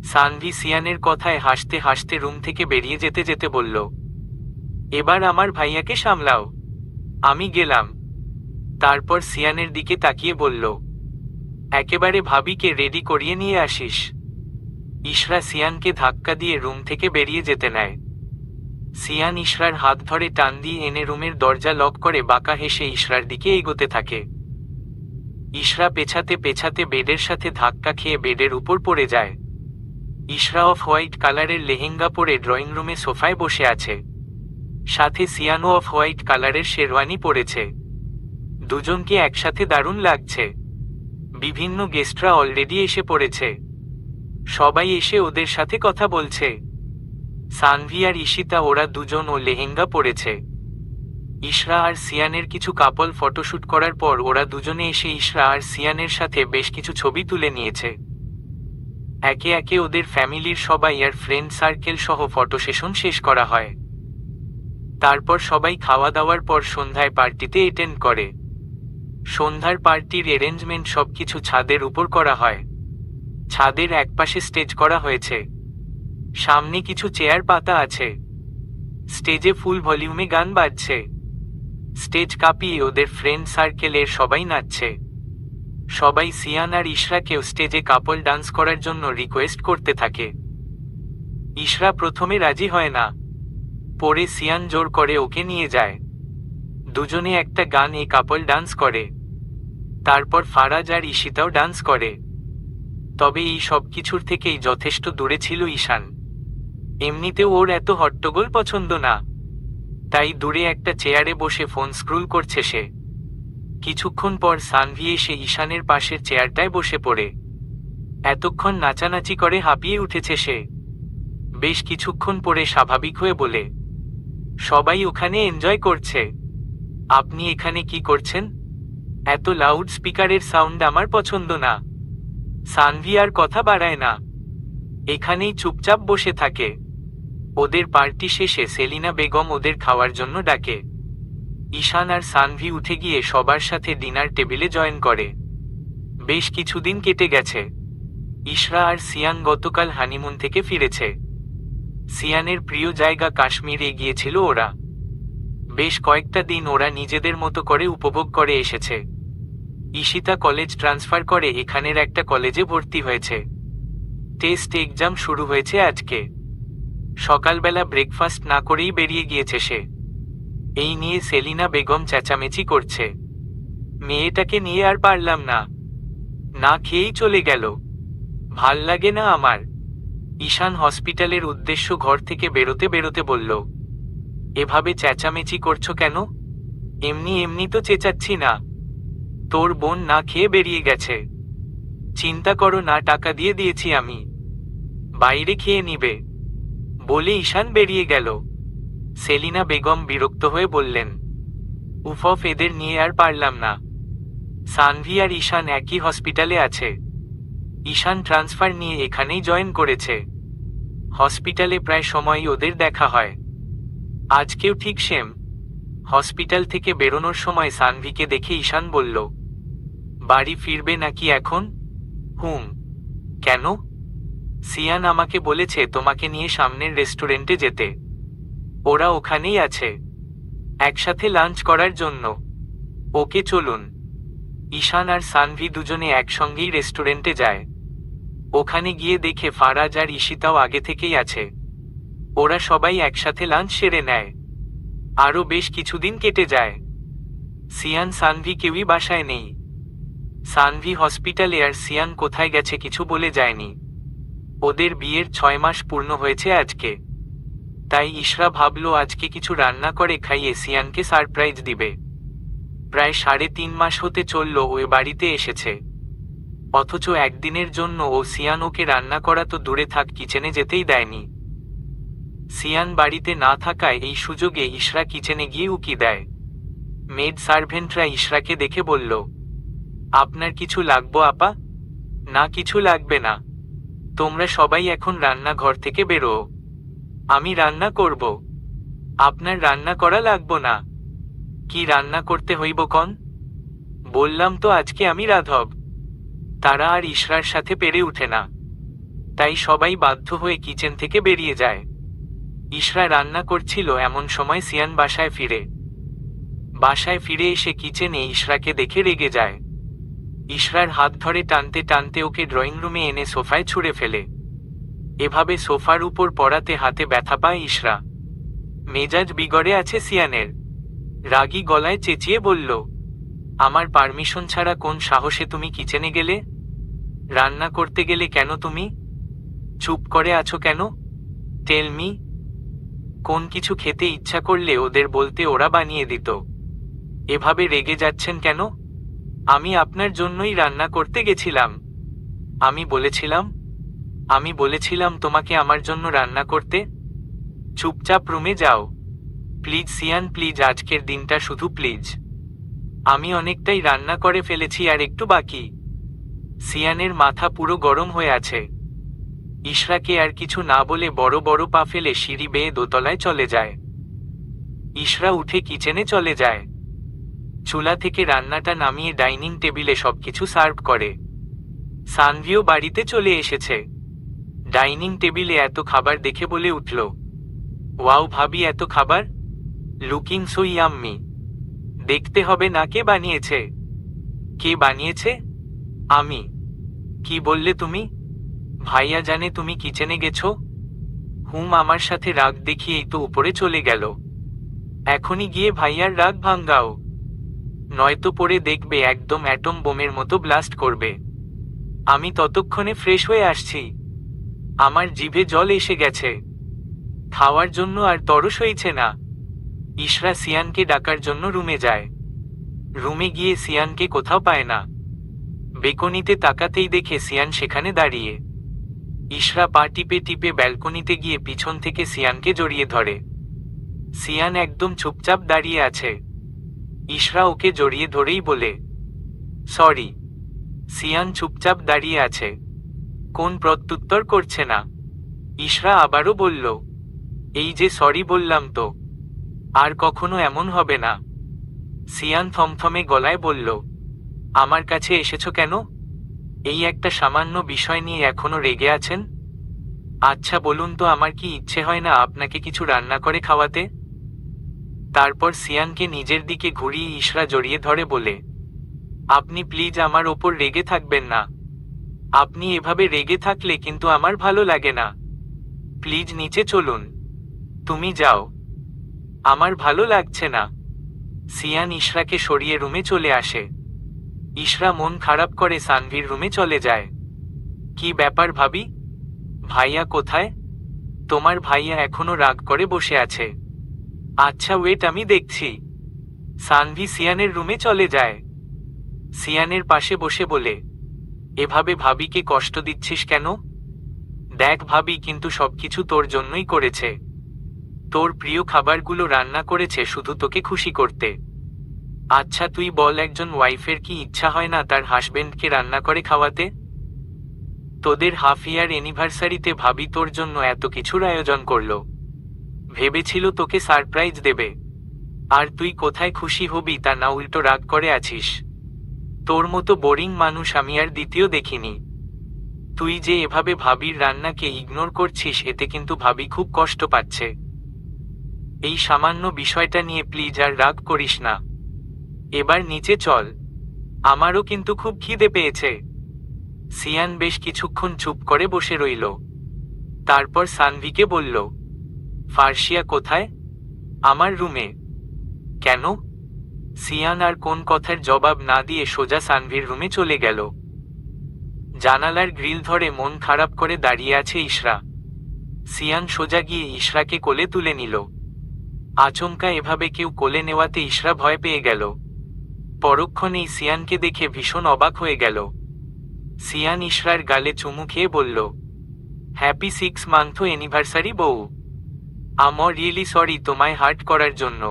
S1: সানভি সিয়ানের কথায় হাসতে হাসতে রুম থেকে বেরিয়ে যেতে যেতে বলল, এবার আমার ভাইয়াকে সামলাও, আমি গেলাম। তারপর সিয়ানের দিকে তাকিয়ে বলল, একেবারে ভাবিকে রেডি করিয়ে নিয়ে আসিস। ইশরা সিয়ানকে ধাক্কা দিয়ে রুম থেকে বেরিয়ে যেতে নেয়। সিয়ান ইশরার হাত ধরে টান দিয়ে এনে রুমের দরজা লক করে বাঁকা হেসে ইশরার দিকে এগোতে থাকে। ইশরা পেছাতে পেছাতে বেডের সাথে ধাক্কা খেয়ে বেডের উপর পড়ে যায়। ইশরা অফ হোয়াইট কালারের লেহেঙ্গা পরে ড্রয়িং রুমে সোফায় বসে আছে। সাথে সিয়ানও অফ হোয়াইট কালারের শেরওয়ানি পরেছে। দুজনকে একসাথে দারুণ লাগছে। বিভিন্ন গেস্টরা অলরেডি এসে পড়েছে। সবাই এসে ওদের সাথে কথা বলছে। সানভি আর ঈশিতা ওরা দুজন ও লেহেঙ্গা পরেছে। ইশরা আর সিয়ানের কিছু কাপল ফটোশুট করার পর ওরা দুজনে এসে ইশরা আর সিয়ানের সাথে বেশ কিছু ছবি তুলে নিয়েছে। একে একে ওদের ফ্যামিলির সবাই আর ফ্রেন্ড সার্কেল সহ ফটো সেশন শেষ করা হয়। তারপর সবাই খাওয়া দাওয়ার পর সন্ধ্যায় পার্টিতে অ্যাটেন্ড করে। সন্ধ্যার পার্টির অ্যারেঞ্জমেন্ট সবকিছু ছাদের উপর করা হয়। ছাদের একপাশে স্টেজ করা হয়েছে। সামনে কিছু চেয়ার পাতা আছে। স্টেজে ফুল ভলিউমে গান বাজছে। স্টেজ কাঁপিয়ে ওদের ফ্রেন্ড সার্কেলের সবাই নাচছে। সবাই সিয়ান আর ইশরাকেও স্টেজে কাপল ডান্স করার জন্য রিকোয়েস্ট করতে থাকে। ইশরা প্রথমে রাজি হয় না, পরে সিয়ান জোর করে ওকে নিয়ে যায়। দুজনে একটা গান এ কাপল ডান্স করে। তারপর ফারাজ আর ঈশিতাও ডান্স করে। তবে এই সব কিছুর থেকেই যথেষ্ট দূরে ছিল ঈশান। এমনিতেও ওর এত হট্টগোল পছন্দ না, তাই দূরে একটা চেয়ারে বসে ফোন স্ক্রোল করছে সে। কিছুক্ষণ পর সানভি এসে ঈশানের পাশের চেয়ারটায় বসে পড়ে। এতক্ষণ নাচানাচি করে হাঁপিয়ে উঠেছে সে। বেশ কিছুক্ষণ পরে স্বাভাবিক হয়ে বলে, সবাই ওখানে এনজয় করছে, আপনি এখানে কি করছেন? এত লাউড স্পিকারের সাউন্ড আমার পছন্দ না। সানভি আর কথা বাড়ায় না, এখানেই চুপচাপ বসে থাকে। ওদের পার্টি শেষে সেলিনা বেগম ওদের খাওয়ার জন্য ডাকে। ঈশান আর সানভি উঠে গিয়ে সবার সাথে ডিনার টেবিলে জয়েন করে। বেশ কিছুদিন কেটে গেছে। ইশরা আর সিয়ান গতকাল হানিমুন থেকে ফিরেছে। সিয়ানের প্রিয় জায়গা কাশ্মীরে গিয়েছিল ওরা। বেশ কয়েকটা দিন ওরা নিজেদের মতো করে উপভোগ করে এসেছে। ঈশিতা কলেজ ট্রান্সফার করে এখানের একটা কলেজে ভর্তি হয়েছে। টেস্ট এক্সাম শুরু হয়েছে আজকে। সকালবেলা ব্রেকফাস্ট না করেই বেরিয়ে গিয়েছে সে। এই নিয়ে সেলিনা বেগম চেঁচামেচি করছে, মেয়েটাকে নিয়ে আর পারলাম না, না খেয়েই চলে গেল, ভাল লাগে না আমার। ঈশান হসপিটালের উদ্দেশ্য ঘর থেকে বেরোতে বেরোতে বলল, এভাবে চেঁচামেচি করছো কেন? এমনি এমনি তো চেঁচাচ্ছি না, তোর বোন না খেয়ে বেরিয়ে গেছে। চিন্তা করো না, টাকা দিয়ে দিয়েছি আমি, বাইরে খেয়ে নিবে, বলে ঈশান বেরিয়ে গেল। সেলিনা বেগম বিরক্ত হয়ে বললেন, উফ, এদের নিয়ে আর পারলাম না। সানভি আর ঈশান একই হসপিটালে আছে। ঈশান ট্রান্সফার নিয়ে এখানেই জয়েন করেছে। হসপিটালে প্রায় সময়ই ওদের দেখা হয়। আজকেও ঠিক সেম। হসপিটাল থেকে বেরোনোর সময় সানভিকে দেখে ঈশান বলল, বাড়ি ফিরবে নাকি এখন? হুম। কেন? সিয়ান আমাকে বলেছে তোমাকে নিয়ে সামনের রেস্টুরেন্টে যেতে। ওরা ওখানেই আছে, একসাথে লাঞ্চ করার জন্য। ওকে চলুন। ঈশান আর সানভি দুজনে একসঙ্গেই রেস্টুরেন্টে যায়। ওখানে গিয়ে দেখে ফারাজ আর ঈশিতাও আগে থেকেই আছে। ওরা সবাই একসাথে লাঞ্চ সেরে নেয়। আরও বেশ কিছুদিন কেটে যায়। সিয়ান সানভি কেউই বাসায় নেই। সানভি হসপিটালে আর সিয়ান কোথায় গেছে কিছু বলে যায়নি। ওদের বিয়ের 6 মাস পূর্ণ হয়েছে আজকে। তাই ইশরা ভাবলো আজকে কিছু রান্না করে খাইয়ে সিয়ানকে সারপ্রাইজ দিবে। প্রায় 3.5 মাস হতে চলল ও বাড়িতে এসেছে, অথচ একদিনের জন্য ও সিয়ান ওকে রান্না করা তো দূরে থাক, কিচেনে যেতেই দেয়নি। সিয়ান বাড়িতে না থাকায় এই সুযোগে ইশরা কিচেনে গিয়ে উকি দেয়। মেড সার্ভেন্টরা ইশরাকে দেখে বলল, আপনার কিছু লাগবো আপা? না, কিছু লাগবে না, তোমরা সবাই এখন রান্নাঘর থেকে বেরো, আমি রান্না করব। আপনার রান্না করা লাগবো না। কি রান্না করতে হইব কন? বললাম তো আজকে আমি রাধব। তারা আর ইশরার সাথে পেরে উঠে না, তাই সবাই বাধ্য হয়ে কিচেন থেকে বেরিয়ে যায়। ইশরা রান্না করছিল এমন সময় সিয়ান বাসায় ফিরে এসে কিচেনে ইশরাকে দেখে রেগে যায়। ইশরার হাত ধরে টানতে টানতে ওকে ড্রয়িং রুমে এনে সোফায় ছুঁড়ে ফেলে। এভাবে সোফার উপর পড়াতে হাতে ব্যথা পায় ইশরা। মেজাজ বিগড়ে আছে সিয়ানের। রাগী গলায় চেঁচিয়ে বলল, আমার পারমিশন ছাড়া কোন সাহসে তুমি কিচেনে গেলে? রান্না করতে গেলে কেন তুমি? চুপ করে আছো কেন? Tell me. কোন কিছু খেতে ইচ্ছা করলে ওদের বলতে, ওরা বানিয়ে দিত। এভাবে রেগে যাচ্ছেন কেন? আমি আপনার জন্যই রান্না করতে গেছিলাম। আমি বলেছিলাম তোমাকে আমার জন্য রান্না করতে? চুপচাপ রুমে যাও প্লিজ সিয়ান, প্লিজ, আজকের দিনটা শুধু প্লিজ। আমি অনেকটাই রান্না করে ফেলেছি, আর একটু বাকি। সিয়ানের মাথা পুরো গরম হয়ে আছে। ইশরাকে আর কিছু না বলে বড় বড় পা ফেলে সিঁড়ি বেয়ে দোতলায় চলে যায়। ইশরা উঠে কিচেনে চলে যায়। চুলা থেকে রান্নাটা নামিয়ে ডাইনিং টেবিলে সবকিছু সার্ভ করে। সানভিও বাড়িতে চলে এসেছে। ডাইনিং টেবিলে এত খাবার দেখে বলে উঠল, ওয়াও ভাবি, এত খাবার, লুকিং সো ইয়াম্মি। দেখতে হবে না কে বানিয়েছে। কে বানিয়েছে? আমি। কি বললে তুমি? ভাইয়া জানে তুমি কিচেনে গেছো? আমার সাথে রাগ দেখিয়েই তো উপরে চলে গেল। এখনই গিয়ে ভাইয়ার রাগ ভাঙ্গাও, নয়তো পরে দেখবে একদম অ্যাটম বোমের মতো ব্লাস্ট করবে। আমি ততক্ষণে ফ্রেশ হয়ে আসছি। আমার জিভে জল এসে গেছে, খাওয়ার জন্য আর তরস হইছে না। ইশরা সিয়ানকে ডাকার জন্য রুমে যায়। রুমে গিয়ে সিয়ানকে কোথাও পায় না। বেকনিতে তাকাতেই দেখে সিয়ান সেখানে দাঁড়িয়ে। ইশরা পা টিপে টিপে ব্যালকনিতে গিয়ে পিছন থেকে সিয়ানকে জড়িয়ে ধরে। সিয়ান একদম চুপচাপ দাঁড়িয়ে আছে। ইশরা ওকে জড়িয়ে ধরেই বলে, সরি। সিয়ান চুপচাপ দাঁড়িয়ে আছে, কোন প্রত্যুত্তর করছে না। ইশরা আবারও বলল, এই যে সরি বললাম তো, আর কখনো এমন হবে না। সিয়ান থমথমে গলায় বলল, আমার কাছে এসেছো কেন? এই একটা সামান্য বিষয় নিয়ে এখনো রেগে আছেন? আচ্ছা বলুন তো, আমার কি ইচ্ছে হয় না আপনাকে কিছু রান্না করে খাওয়াতে? তারপর সিয়ানকে নিজের দিকে ঘুরিয়ে ইশরা জড়িয়ে ধরে বলে, আপনি প্লিজ আমার ওপর রেগে থাকবেন না। আপনি এভাবে রেগে থাকলে কিন্তু আমার ভালো লাগে না। প্লিজ নিচে চলুন। তুমি যাও, আমার ভালো লাগছে না। সিয়ান ইশরাকে সরিয়ে রুমে চলে আসে। ইশরা মন খারাপ করে সানভির রুমে চলে যায়। কি ব্যাপার ভাবি? ভাইয়া কোথায়? তোমার ভাইয়া এখনো রাগ করে বসে আছে। আচ্ছা ওয়েট, আমি দেখছি। সানভি সিয়ানের রুমে চলে যায়। সিয়ানের পাশে বসে বলে, এভাবে ভাবিকে কষ্ট দিচ্ছিস কেন? দেখ ভাবি, কিন্তু সবকিছু তোর জন্যই করেছে। তোর প্রিয় খাবারগুলো রান্না করেছে শুধু তোকে খুশি করতে। আচ্ছা তুই বল, একজন ওয়াইফের কি ইচ্ছা হয় না তার হাজবেন্ডকে রান্না করে খাওয়াতে? তোদের হাফ ইয়ার অ্যানিভার্সারিতে ভাবি তোর জন্য এত কিছুর আয়োজন করলো, ভেবেছিল তোকে সারপ্রাইজ দেবে। আর তুই কোথায় খুশি হবি তা না, উল্টো রাগ করে আছিস। তোর মতো বোরিং মানুষ আমি আর দ্বিতীয় দেখিনি। তুই যে এভাবে ভাবির রান্নাকে ইগনোর করছিস, এতে কিন্তু ভাবি খুব কষ্ট পাচ্ছে। এই সামান্য বিষয়টা নিয়ে প্লিজ আর রাগ করিস না। এবার নিচে চল, আমারও কিন্তু খুব খিদে পেয়েছে। সিয়ান বেশ কিছুক্ষণ চুপ করে বসে রইল। তারপর সানভিকে বলল, ফার্সিয়া কোথায়? আমার রুমে। কেন? সিয়ান আর কোন কথার জবাব না দিয়ে সোজা সানভির রুমে চলে গেল। জানালার গ্রিল ধরে মন খারাপ করে দাঁড়িয়ে আছে ইশরা। সিয়ান সোজা গিয়ে ইশরাকে কোলে তুলে নিল। আচমকা এভাবে কেউ কোলে নেওয়াতে ইশরা ভয় পেয়ে গেল। পরক্ষণেই সিয়ানকে দেখে ভীষণ অবাক হয়ে গেল। সিয়ান ইশরার গালে চুমু খেয়ে বলল, হ্যাপি 6 মান্থ অ্যানিভার্সারি বউ। আম রিয়েলি সরি তোমায় হার্ট করার জন্য।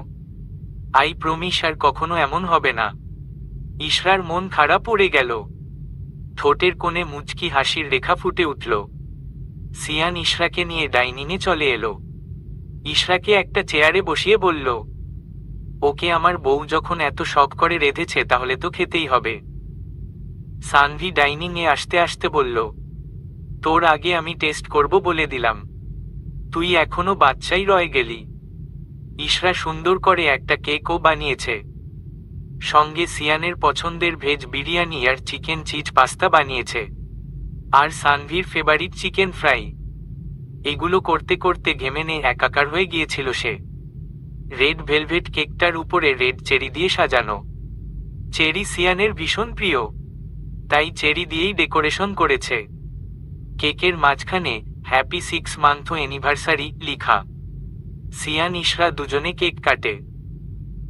S1: আই প্রমিস আর কখনো এমন হবে না। ইশরার মন খারাপ পড়ে গেল। ঠোঁটের কোণে মুচকি হাসির রেখা ফুটে উঠল। সিয়ান ইশরাকে নিয়ে ডাইনিংয়ে চলে এলো। ইশরাকে একটা চেয়ারে বসিয়ে বলল, ওকে আমার বউ যখন এত শখ করে রেঁধেছে তাহলে তো খেতেই হবে। সানভি ডাইনিংয়ে আসতে আসতে বলল, তোর আগে আমি টেস্ট করব বলে দিলাম, তুই এখনো বাচ্চাই রয়ে গেলি। ইশরা সুন্দর করে একটা কেকও বানিয়েছে, সঙ্গে সিয়ানের পছন্দের ভেজ বিরিয়ানি আর চিকেন চিজ পাস্তা বানিয়েছে, আর সানভির ফেভারিট চিকেন ফ্রাই। এগুলো করতে করতে ঘেমেনে একাকার হয়ে গিয়েছিল সে। রেড ভেলভেট কেকটার উপরে রেড চেরি দিয়ে সাজানো। চেরি সিয়ানের ভীষণ প্রিয়, তাই চেরি দিয়েই ডেকোরেশন করেছে। কেকের মাঝখানে হ্যাপি 6 মান্থ অ্যানিভার্সারি লিখা। সিয়ান ইশরা দুজনে কেক কাটে।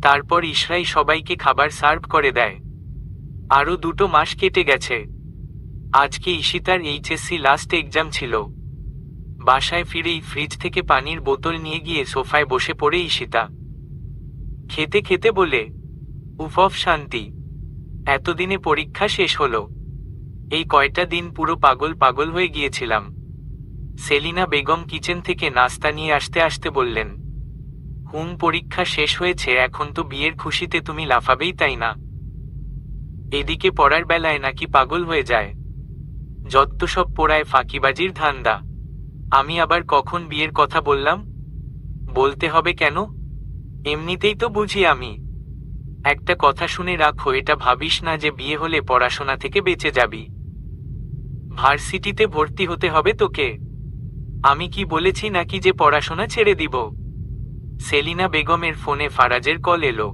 S1: তারপর ইশরাই সবাইকে খাবার সার্ভ করে দেয়। আরও 2 মাস কেটে গেছে। আজকে ঈশিতার এইচএসসি লাস্ট এক্সাম ছিল। বাসায় ফিরেই ফ্রিজ থেকে পানির বোতল নিয়ে গিয়ে সোফায় বসে পড়ে ঈশিতা। খেতে খেতে বলে, উফ শান্তি, এতদিনে পরীক্ষা শেষ হলো। এই কয়টা দিন পুরো পাগল পাগল হয়ে গিয়েছিলাম। সেলিনা বেগম কিচেন থেকে নাস্তা নিয়ে আসতে আসতে বললেন, পরীক্ষা শেষ হয়েছে, এখন তো বিয়ের খুশিতে তুমি লাফাবেই তাই না? এদিকে পড়ার বেলায় নাকি পাগল হয়ে যায়। যত সব পড়ায় ফাঁকিবাজির ধান্দা। আমি আবার কখন বিয়ের কথা বললাম? বলতে হবে কেন? এমনিতেই তো বুঝি আমি। একটা কথা শুনে রাখো, এটা ভাবিস না যে বিয়ে হলে পড়াশোনা থেকে বেঁচে যাবি। ভার্সিটিতে ভর্তি হতে হবে তোকে। আমি কি বলেছি নাকি যে পড়াশোনা ছেড়ে দিব? সেলিনা বেগমের ফোনে ফারাজের কল এলো।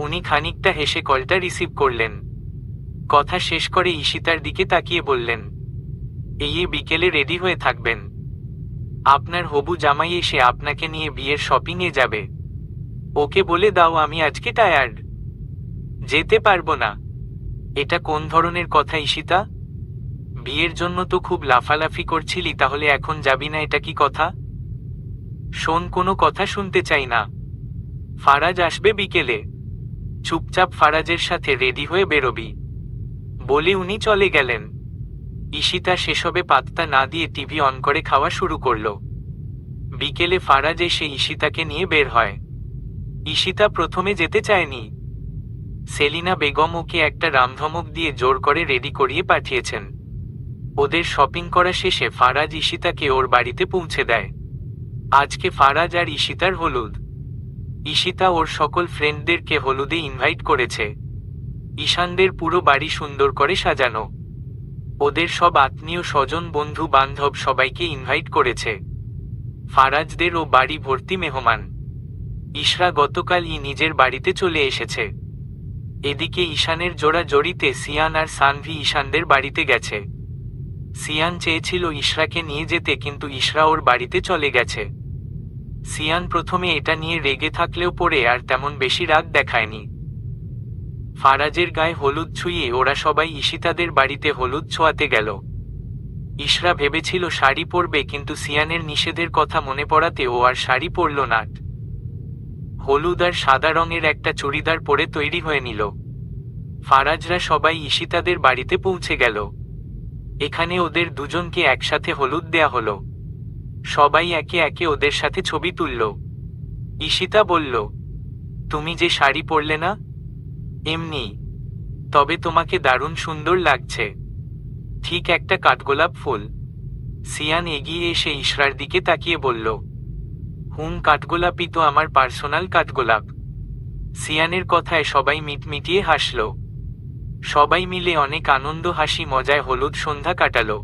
S1: উনি খানিকটা হেসে কলটা রিসিভ করলেন। কথা শেষ করে ঈশিতার দিকে তাকিয়ে বললেন, এই বিকেলে রেডি হয়ে থাকবেন। আপনার হবু জামাই এসে আপনাকে নিয়ে বিয়ের শপিংয়ে যাবে। ওকে বলে দাও আমি আজকে টায়ার্ড, যেতে পারবো না। এটা কোন ধরনের কথা ঈশিতা? বিয়ের জন্য তো খুব লাফালাফি করছিলি, তাহলে এখন যাবি না, এটা কি কথা? শোন, কোনো কথা শুনতে চাই না। ফারাজ আসবে বিকেলে, চুপচাপ ফারাজের সাথে রেডি হয়ে বেরোবি, বলে উনি চলে গেলেন। ঈশিতা সেসবে পাত্তা না দিয়ে টিভি অন করে খাওয়া শুরু করল। বিকেলে ফারাজ এসে ঈশিতাকে নিয়ে বের হয়। ঈশিতা প্রথমে যেতে চায়নি। সেলিনা বেগম ওকে একটা রামধমক দিয়ে জোর করে রেডি করিয়ে পাঠিয়েছেন। ওদের শপিং করা শেষে ফারাজ ঈশিতাকে ওর বাড়িতে পৌঁছে দেয়। আজকে ফারাজ আর ঈশিতার হলুদ। ঈশিতা ওর সকল ফ্রেন্ডদেরকে হলুদে ইনভাইট করেছে। ঈশানদের পুরো বাড়ি সুন্দর করে সাজানো। ওদের সব আত্মীয় স্বজন বন্ধু বান্ধব সবাইকে ইনভাইট করেছে। ফারাজদের ও বাড়ি ভর্তি মেহমান। ইশরা গতকালই নিজের বাড়িতে চলে এসেছে। এদিকে ঈশানের জোড়া জড়িতে সিয়ান আর সানভি ঈশানদের বাড়িতে গেছে। সিয়ান চেয়েছিল ইশরাকে নিয়ে যেতে, কিন্তু ইশরা ওর বাড়িতে চলে গেছে। সিয়ান প্রথমে এটা নিয়ে রেগে থাকলেও পরে আর তেমন বেশি রাগ দেখায়নি। ফারাজের গায়ে হলুদ ছুঁয়ে ওরা সবাই ঈশিতাদের বাড়িতে হলুদ ছোঁয়াতে গেল। ইশরা ভেবেছিল শাড়ি পরবে, কিন্তু সিয়ানের নিষেধের কথা মনে পড়াতে ও আর শাড়ি পরল না। হলুদ আর সাদা রঙের একটা চুড়িদার পরে তৈরি হয়ে নিল। ফারাজরা সবাই ঈশিতাদের বাড়িতে পৌঁছে গেল। এখানে ওদের দুজনকে একসাথে হলুদ দেয়া হলো। সবাই একে একে ওদের সাথে ছবি তুলল। ঈশিতা বলল, তুমি যে শাড়ি পরলে না? এমনি, তবে তোমাকে দারুণ সুন্দর লাগছে, ঠিক একটা কাঠগোলাপ ফুল। সিয়ান এগিয়ে এসে ইশরার দিকে তাকিয়ে বলল, কাঠগোলাপই তো আমার পার্সোনাল কাঠগোলাপ। সিয়ানের কথায় সবাই মিটমিটিয়ে হাসল। সবাই মিলে অনেক আনন্দ হাসি মজায় হলুদ সন্ধ্যা কাটালো।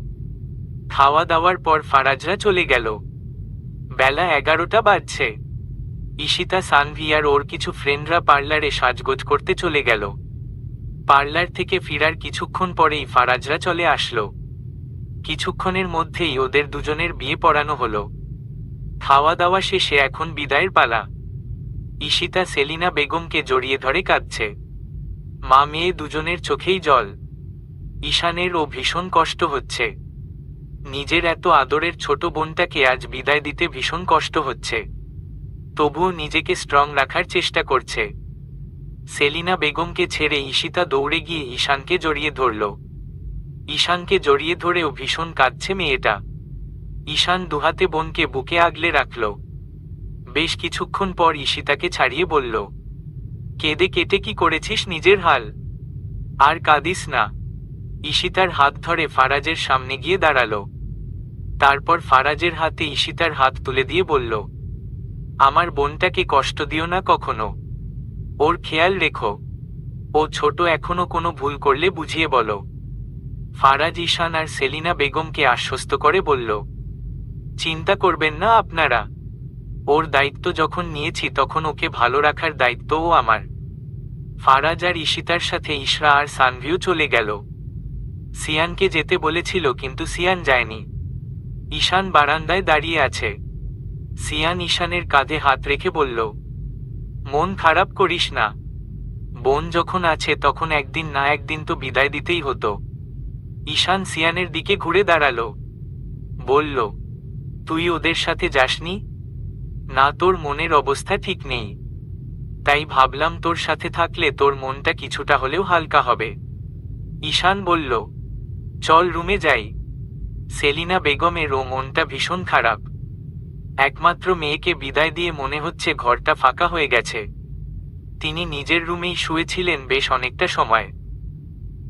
S1: খাওয়া দাওয়ার পর ফারাজরা চলে গেল। বেলা 11টা বাজছে। ঈশিতা, সানভি আর ওর কিছু ফ্রেন্ডরা পার্লারে সাজগোজ করতে চলে গেল। পার্লার থেকে ফিরার কিছুক্ষণ পরেই ফারাজরা চলে আসলো। কিছুক্ষণের মধ্যেই ওদের দুজনের বিয়ে পড়ানো হলো। খাওয়া দাওয়া শেষে এখন বিদায়ের পালা। ঈশিতা সেলিনা বেগমকে জড়িয়ে ধরে কাঁদছে। মা মেয়ে দুজনের চোখেই জল। ঈশানেরও ভীষণ কষ্ট হচ্ছে। নিজের এত আদরের ছোট বোনটাকে আজ বিদায় দিতে ভীষণ কষ্ট হচ্ছে, তবুও নিজেকে স্ট্রং রাখার চেষ্টা করছে। সেলিনা বেগমকে ছেড়ে ঈশিতা দৌড়ে গিয়ে ঈশানকে জড়িয়ে ধরল। ঈশানকে জড়িয়ে ধরেও ভীষণ কাঁদছে মেয়েটা। ঈশান দুহাতে বোনকে বুকে আগলে রাখল। বেশ কিছুক্ষণ পর ঈশিতাকে ছাড়িয়ে বলল, কেঁদে কেটে কি করেছিস নিজের হাল, আর কাঁদিস না। ঈশিতার হাত ধরে ফারাজের সামনে গিয়ে দাঁড়ালো। তারপর ফারাজের হাতে ঈশিতার হাত তুলে দিয়ে বলল, আমার বোনটাকে কষ্ট দিও না কখনো, ওর খেয়াল রেখো, ও ছোট, এখনো কোনো ভুল করলে বুঝিয়ে বলো। ফারাজ ঈশান আর সেলিনা বেগমকে আশ্বস্ত করে বলল, চিন্তা করবেন না আপনারা, ওর দায়িত্ব যখন নিয়েছি তখন ওকে ভালো রাখার দায়িত্বও আমার। ফারাজ আর ঈশিতার সাথে ইশরা আর সানভিও চলে গেল। সিয়ানকে যেতে বলেছিল কিন্তু সিয়ান যায়নি। ঈশান বারান্দায় দাঁড়িয়ে আছে। সিয়ান ঈশানের কাঁধে হাত রেখে বলল, মন খারাপ করিস না, বোন যখন আছে তখন একদিন না একদিন তো বিদায় দিতেই হতো। ঈশান সিয়ানের দিকে ঘুরে দাঁড়ালো, বলল, তুই ওদের সাথে যাসনি? না, তোর মনের অবস্থা ঠিক নেই, তাই ভাবলাম তোর সাথে থাকলে তোর মনটা কিছুটা হলেও হালকা হবে। ঈশান বলল, চল রুমে যাই। সেলিনা বেগমেরও মনটা ভীষণ খারাপ। একমাত্র মেয়েকে বিদায় দিয়ে মনে হচ্ছে ঘরটা ফাঁকা হয়ে গেছে। তিনি নিজের রুমেই শুয়েছিলেন বেশ অনেকটা সময়।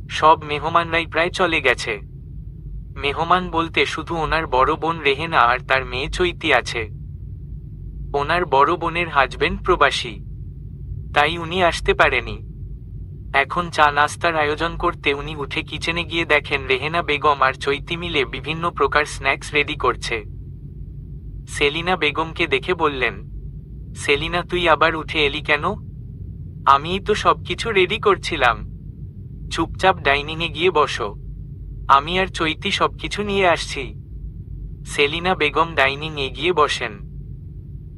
S1: সব মেহমানরাই প্রায় চলে গেছে। মেহমান বলতে শুধু ওনার বড় বোন রেহেনা আর তার মেয়ে চৈতি আছে। ওনার বড় বোনের হাজবেন্ড প্রবাসী, তাই উনি আসতে পারেনি। এখন চা নাস্তার আয়োজন করতে উনি উঠে কিচেনে গিয়ে দেখেন রেহেনা বেগম আর চৈতি মিলে বিভিন্ন প্রকার স্ন্যাক্স রেডি করছে। সেলিনা বেগমকে দেখে বললেন, সেলিনা, তুই আবার উঠে এলি কেন? আমিই তো সবকিছু রেডি করছিলাম। চুপচাপ ডাইনিংয়ে গিয়ে বসো, আমি আর চৈতি সবকিছু নিয়ে আসছি। সেলিনা বেগম ডাইনিংয়ে গিয়ে বসেন।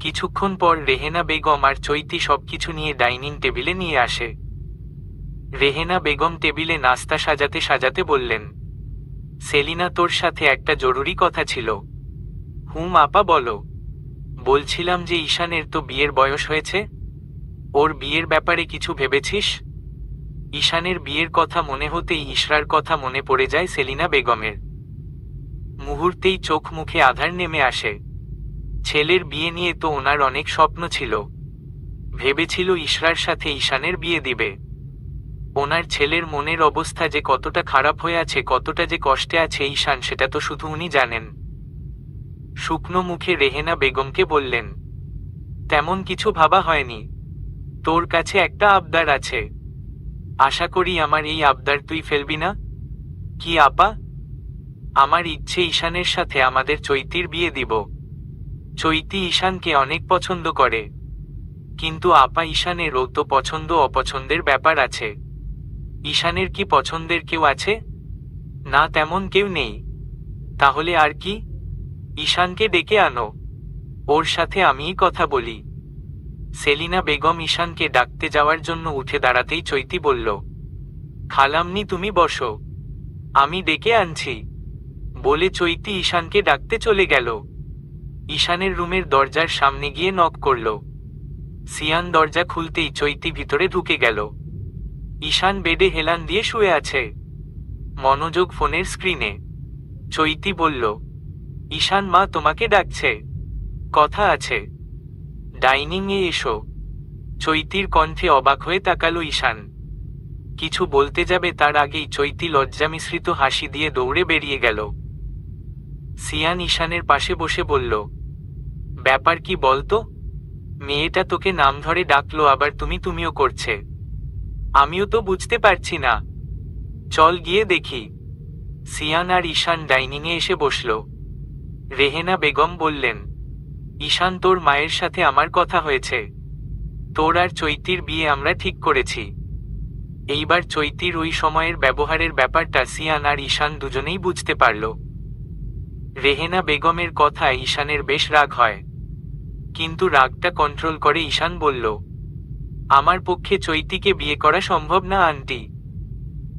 S1: কিছুক্ষণ পর রেহেনা বেগম আর চৈতি সবকিছু নিয়ে ডাইনিং টেবিলে নিয়ে আসে। রেহেনা বেগম টেবিলে নাস্তা সাজাতে সাজাতে বললেন, সেলিনা, তোর সাথে একটা জরুরি কথা ছিল। হুম আপা, বলো। বলছিলাম যে ঈশানের তো বিয়ের বয়স হয়েছে, ওর বিয়ের ব্যাপারে কিছু ভেবেছিস? ঈশানের বিয়ের কথা মনে হতেই ইশরার কথা মনে পড়ে যায় সেলিনা বেগমের। মুহূর্তেই চোখ মুখে আধার নেমে আসে। ছেলের বিয়ে নিয়ে তো ওনার অনেক স্বপ্ন ছিল। ভেবেছিল ইশরার সাথে ঈশানের বিয়ে দিবে। ওনার ছেলের মনের অবস্থা যে কতটা খারাপ হয়ে আছে, কতটা যে কষ্টে আছে ঈশান, সেটা তো শুধু উনি জানেন। শুকনো মুখে রেহেনা বেগমকে বললেন, তেমন কিছু ভাবা হয়নি। তোর কাছে একটা আবদার আছে, আশা করি আমার এই আবদার তুই ফেলবি না। কি আপা? আমার ইচ্ছে ঈশানের সাথে আমাদের চৈতির বিয়ে দিব। চৈতি ঈশানকে অনেক পছন্দ করে, কিন্তু আপা ঈশানেরও তো পছন্দ অপছন্দের ব্যাপার আছে। ঈশানের কি পছন্দের কেউ আছে? না, তেমন কেউ নেই। তাহলে আর কি? ঈশানকে ডেকে আনো, ওর সাথে আমিই কথা বলি। সেলিনা বেগম ঈশানকে ডাকতে যাওয়ার জন্য উঠে দাঁড়াতেই চৈতি বলল, খালামনি, তুমি বসো, আমি ডেকে আনছি। বলে চৈতি ঈশানকে ডাকতে চলে গেল। ঈশানের রুমের দরজার সামনে গিয়ে নক করল। সিয়ান দরজা খুলতেই চৈতি ভিতরে ঢুকে গেল। ঈশান বেডে হেলান দিয়ে শুয়ে আছে, মনোযোগ ফোনের স্ক্রিনে। চৈতি বলল, ঈশান, মা তোমাকে ডাকছে, কথা আছে, ডাইনিংয়ে এসো। চৈতির কণ্ঠে অবাক হয়ে তাকালো ঈশান। কিছু বলতে যাবে তার আগেই চৈতি লজ্জা মিশ্রিত হাসি দিয়ে দৌড়ে বেরিয়ে গেল। সিয়ান ঈশানের পাশে বসে বলল, ব্যাপার কি বলতো? মেয়েটা তোকে নাম ধরে ডাকলো, আবার তুমিও করছে। আমিও তো বুঝতে পারছি না, চল গিয়ে দেখি। সিয়ান আর ঈশান ডাইনিংয়ে এসে বসল। রেহেনা বেগম বললেন, ঈশান, তোর মায়ের সাথে আমার কথা হয়েছে। তোর আর চৈতির বিয়ে আমরা ঠিক করেছি। এইবার চৈতির ওই সময়ের ব্যবহারের ব্যাপারটা সিয়ান আর ঈশান দুজনেই বুঝতে পারল। রেহেনা বেগমের কথায় ঈশানের বেশ রাগ হয়, কিন্তু রাগটা কন্ট্রোল করে ঈশান বলল, আমার পক্ষে চৈতিকে বিয়ে করা সম্ভব না আন্টি,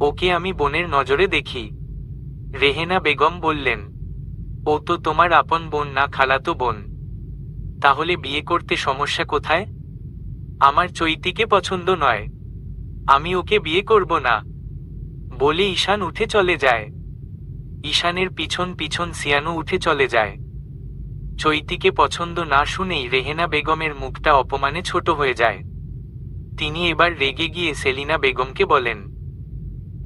S1: ওকে আমি বোনের নজরে দেখি। রেহেনা বেগম বললেন, ও তো তোমার আপন বোন না, খালাতো বোন, তাহলে বিয়ে করতে সমস্যা কোথায়? আমার চৈতিকে পছন্দ নয়, আমি ওকে বিয়ে করব না, বলে ঈশান উঠে চলে যায়। ঈশানের পিছন পিছন সিয়ানও উঠে চলে যায়। চৈতিকে পছন্দ না শুনেই রেহেনা বেগমের মুখটা অপমানে ছোট হয়ে যায়। তিনি এবার রেগে গিয়ে সেলিনা বেগমকে বলেন,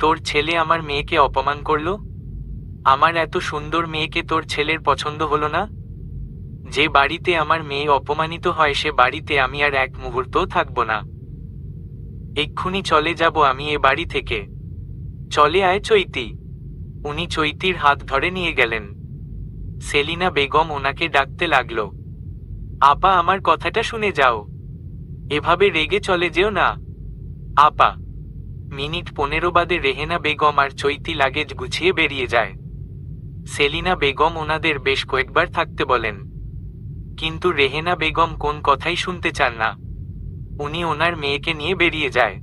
S1: তোর ছেলে আমার মেয়েকে অপমান করল? আমার এত সুন্দর মেয়েকে তোর ছেলের পছন্দ হলো না? যে বাড়িতে আমার মেয়ে অপমানিত হয় সে বাড়িতে আমি আর এক মুহূর্তও থাকব না। এক্ষুনি চলে যাব আমি এ বাড়ি থেকে। চলে আয় চৈতি। উনি চৈতির হাত ধরে নিয়ে গেলেন। সেলিনা বেগম ওনাকে ডাকতে লাগল, আপা আমার কথাটা শুনে যাও, এভাবে রেগে চলে যেও না। আপা। মিনিট 15 বাদে রেহেনা বেগম আর চৈতি লাগেজ গুছিয়ে বেরিয়ে যায়। সেলিনা বেগম ওনাদের বেশ কয়েকবার থাকতে বলেন, কিন্তু রেহেনা বেগম কোন কথাই শুনতে চান না। উনি ওনার মেয়েকে নিয়ে বেরিয়ে যায়।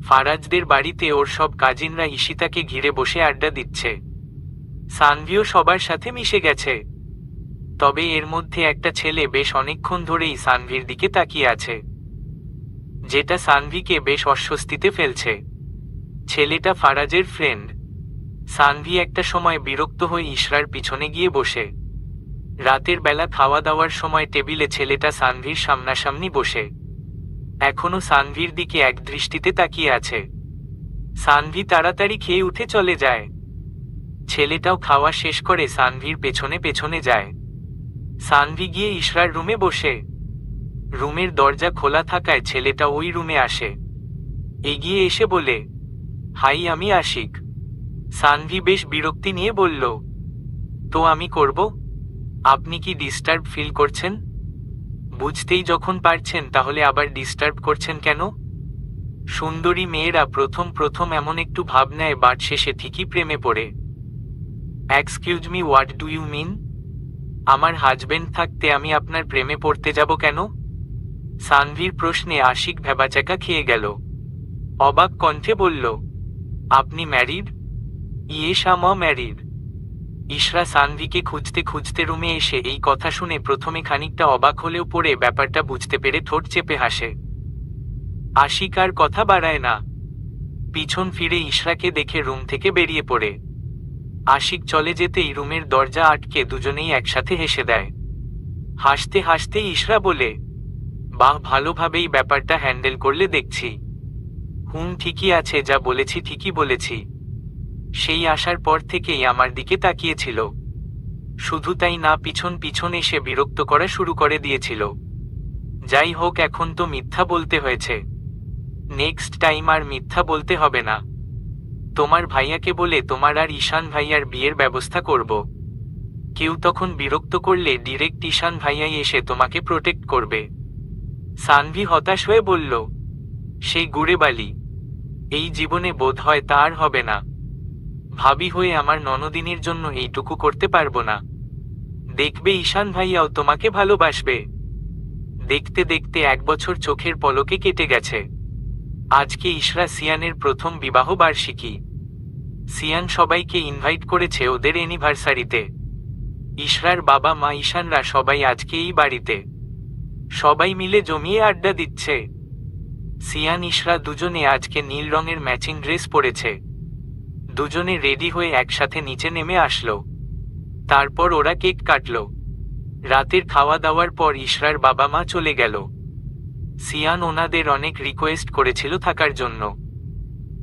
S1: ফারাজদের বাড়িতে ওর সব কাজিনরা ঈশিতাকে ঘিরে বসে আড্ডা দিচ্ছে। সানভিও সবার সাথে মিশে গেছে, তবে এর মধ্যে একটা ছেলে বেশ অনেকক্ষণ ধরেই সানভির দিকে তাকিয়ে আছে, যেটা সানভিকে বেশ অস্বস্তিতে ফেলছে। ছেলেটা ফারাজের ফ্রেন্ড। সানভি একটা সময় বিরক্ত হয়ে ইশরার পিছনে গিয়ে বসে। রাতের বেলা খাওয়া দাওয়ার সময় টেবিলে ছেলেটা সানভির সামনাসামনি বসে এখনো সানভির দিকে এক দৃষ্টিতে তাকিয়ে আছে। সানভি তাড়াতাড়ি খেয়ে উঠে চলে যায়। ছেলেটাও খাওয়া শেষ করে সানভির পেছনে পেছনে যায়। সানভি গিয়ে ইশরার রুমে বসে। রুমের দরজা খোলা থাকায় ছেলেটা ওই রুমে আসে। এগিয়ে এসে বলে, হাই আমি আশিক। সানভি বেশ বিরক্তি নিয়ে বলল, তো আমি করব? আপনি কি ডিস্টার্ব ফিল করছেন? বুঝতেই যখন পারছেন তাহলে আবার ডিস্টার্ব করছেন কেন? সুন্দরী মেয়েরা প্রথম প্রথম এমন একটু ভাব নেয়, বাট শেষে ঠিকই প্রেমে পড়ে। Excuse me, what do you mean? আমার হাজবেন্ড থাকতে আমি আপনার প্রেমে পড়তে যাব কেন? সানভির প্রশ্নে আশিক ভ্যাবাচ্যাকা খেয়ে গেল। অবাক কণ্ঠে বলল, আপনি married? Yes I am married. Ishra সানভিকে খুঁজতে খুঁজতে রুমে এসে এই কথা শুনে প্রথমে খানিকটা অবাক হলেও পরে ব্যাপারটা বুঝতে পেরে ঠোঁট চেপে হাসে। আশিক আর কথা বাড়ায় না। পিছন ফিরে ইশরাকে দেখে রুম থেকে বেরিয়ে পড়ে। আশিক চলে যেতেই রুমের দরজা আটকে দুজনেই একসাথে হেসে দেয়। হাসতে হাসতে ইশরা বলে, বাহ, ভালোভাবেই ব্যাপারটা হ্যান্ডেল করলে দেখছি। ঠিকই আছে, যা বলেছি ঠিকই বলেছি। সেই আসার পর থেকেই আমার দিকে তাকিয়েছিল। শুধু তাই না, পিছন পিছন এসে বিরক্ত করা শুরু করে দিয়েছিল। যাই হোক, এখন তো মিথ্যা বলতে হয়েছে। নেক্সট টাইম আর মিথ্যা বলতে হবে না। তোমার ভাইয়াকে বলে তোমার আর ঈশান ভাইয়ার বিয়ের ব্যবস্থা করব। কেউ তখন বিরক্ত করলে ডিরেক্ট ঈশান ভাইয়াই এসে তোমাকে প্রোটেক্ট করবে। সানভি হতাশ হয়ে বলল, সেই গুড়ে বালি, এই জীবনে বোধ হয় তা আর হবে না। ভাবি হয়ে আমার ননদিনীর জন্য এইটুকু করতে পারবো না। দেখবে ঈশান ভাইয়াও তোমাকে ভালোবাসবে। দেখতে দেখতে 1 বছর চোখের পলকে কেটে গেছে। আজকে ইশরা সিয়ানের প্রথম বিবাহ বার্ষিকী। সিয়ান সবাইকে ইনভাইট করেছে ওদের অ্যানিভার্সারিতে। ইশরার বাবা মা ঈশানরা সবাই আজকে এই বাড়িতে। সবাই মিলে জমিয়ে আড্ডা দিচ্ছে। সিয়ান ইশরা দুজনে আজকে নীল রঙের ম্যাচিং ড্রেস পরেছে। দুজনে রেডি হয়ে একসাথে নিচে নেমে আসলো। তারপর ওরা কেক কাটলো। রাতের খাওয়া দাওয়ার পর ইশরার বাবা মা চলে গেল। সিয়ান ওনাদের অনেক রিকোয়েস্ট করেছিল থাকার জন্য,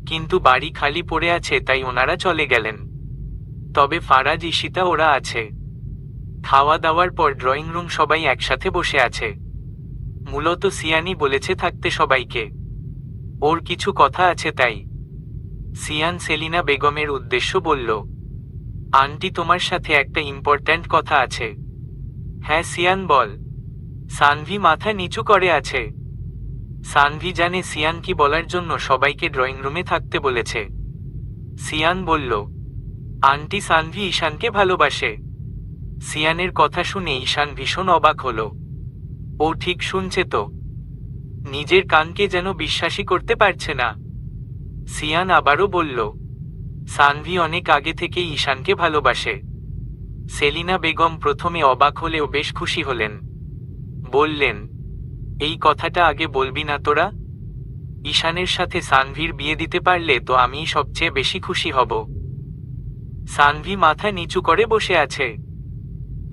S1: কিন্তু বাড়ি খালি পড়ে আছে তাই ওনারা চলে গেলেন। তবে ফারাজ, ঈশিতা ওরা আছে। খাওয়া দাওয়ার পর ড্রয়িং রুম সবাই একসাথে বসে আছে। মূলত সিয়ানই বলেছে থাকতে সবাইকে, ওর কিছু কথা আছে তাই। সিয়ান সেলিনা বেগমের উদ্দেশ্য বলল, আন্টি তোমার সাথে একটা ইম্পর্ট্যান্ট কথা আছে। হ্যাঁ সিয়ান বল। সানভি মাথা নিচু করে আছে। সানভি জানে সিয়ান কি বলার জন্য সবাইকে ড্রয়িং রুমে থাকতে বলেছে। সিয়ান বলল, আন্টি সানভি ঈশানকে ভালোবাসে। সিয়ানের কথা শুনে ঈশান ভীষণ অবাক হলো। ও ঠিক শুনছে তো, নিজের কানকে যেন বিশ্বাসই করতে পারছে না। সিয়ান আবারও বলল, সানভি অনেক আগে থেকেই ঈশানকে ভালোবাসে। সেলিনা বেগম প্রথমে অবাক হলেও বেশ খুশি হলেন। বললেন, এই কথাটা আগে বলবি না তোরা? ঈশানের সাথে সানভির বিয়ে দিতে পারলে তো আমিই সবচেয়ে বেশি খুশি হব। সানভি মাথা নিচু করে বসে আছে।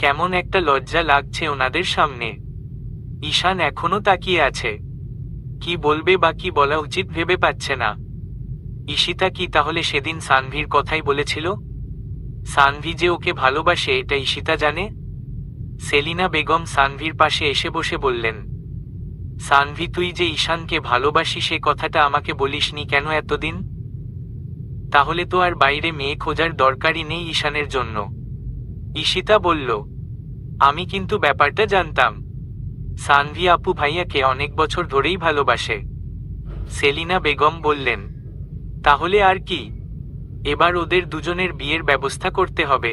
S1: কেমন একটা লজ্জা লাগছে ওনাদের সামনে। ঈশান এখনো তাকিয়ে আছে। কি বলবে বা কি বলা উচিত ভেবে পাচ্ছে না। ঈশিতা কি তাহলে সেদিন সানভির কথাই বলেছিল? সানভি যে ওকে ভালোবাসে এটা ঈশিতা জানে? সেলিনা বেগম সানভির পাশে এসে বসে বললেন, সানভি তুই যে ঈশানকে ভালোবাসি সে কথাটা আমাকে বলিসনি কেন এতদিন? তাহলে তো আর বাইরে মেয়ে খোঁজার দরকারই নেই ঈশানের জন্য। ঈশিতা বলল, আমি কিন্তু ব্যাপারটা জানতাম। সানভি আপু ভাইয়াকে অনেক বছর ধরেই ভালোবাসে। সেলিনা বেগম বললেন, তাহলে আর কি, এবার ওদের দুজনের বিয়ের ব্যবস্থা করতে হবে।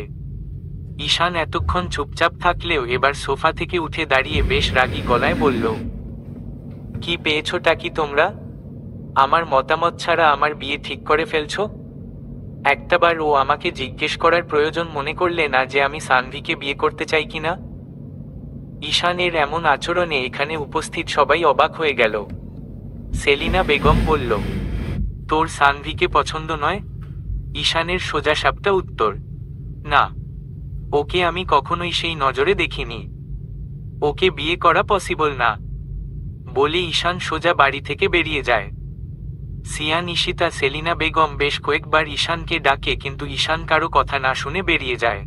S1: ঈশান এতক্ষণ চুপচাপ থাকলেও এবার সোফা থেকে উঠে দাঁড়িয়ে বেশ রাগী গলায় বলল, কি পেয়েছোটা কি তোমরা? আমার মতামত ছাড়া আমার বিয়ে ঠিক করে ফেলছো? একটাবার ও আমাকে জিজ্ঞেস করার প্রয়োজন মনে করলে না যে আমি সানভিকে বিয়ে করতে চাই কিনা? ঈশানের এমন আচরণে এখানে উপস্থিত সবাই অবাক হয়ে গেল। সেলিনা বেগম বলল, তোর সানভিকে পছন্দ নয়? ঈশানের সোজাসাপটা উত্তর, না, ওকে আমি কখনোই সেই নজরে দেখিনি। ওকে বিয়ে করা পসিবল না। বলে ঈশান সোজা বাড়ি থেকে বেরিয়ে যায়। সিয়ান, ঈশিতা, সেলিনা বেগম বেশ কয়েকবার ঈশানকে ডাকে কিন্তু ঈশান কারো কথা না শুনে বেরিয়ে যায়।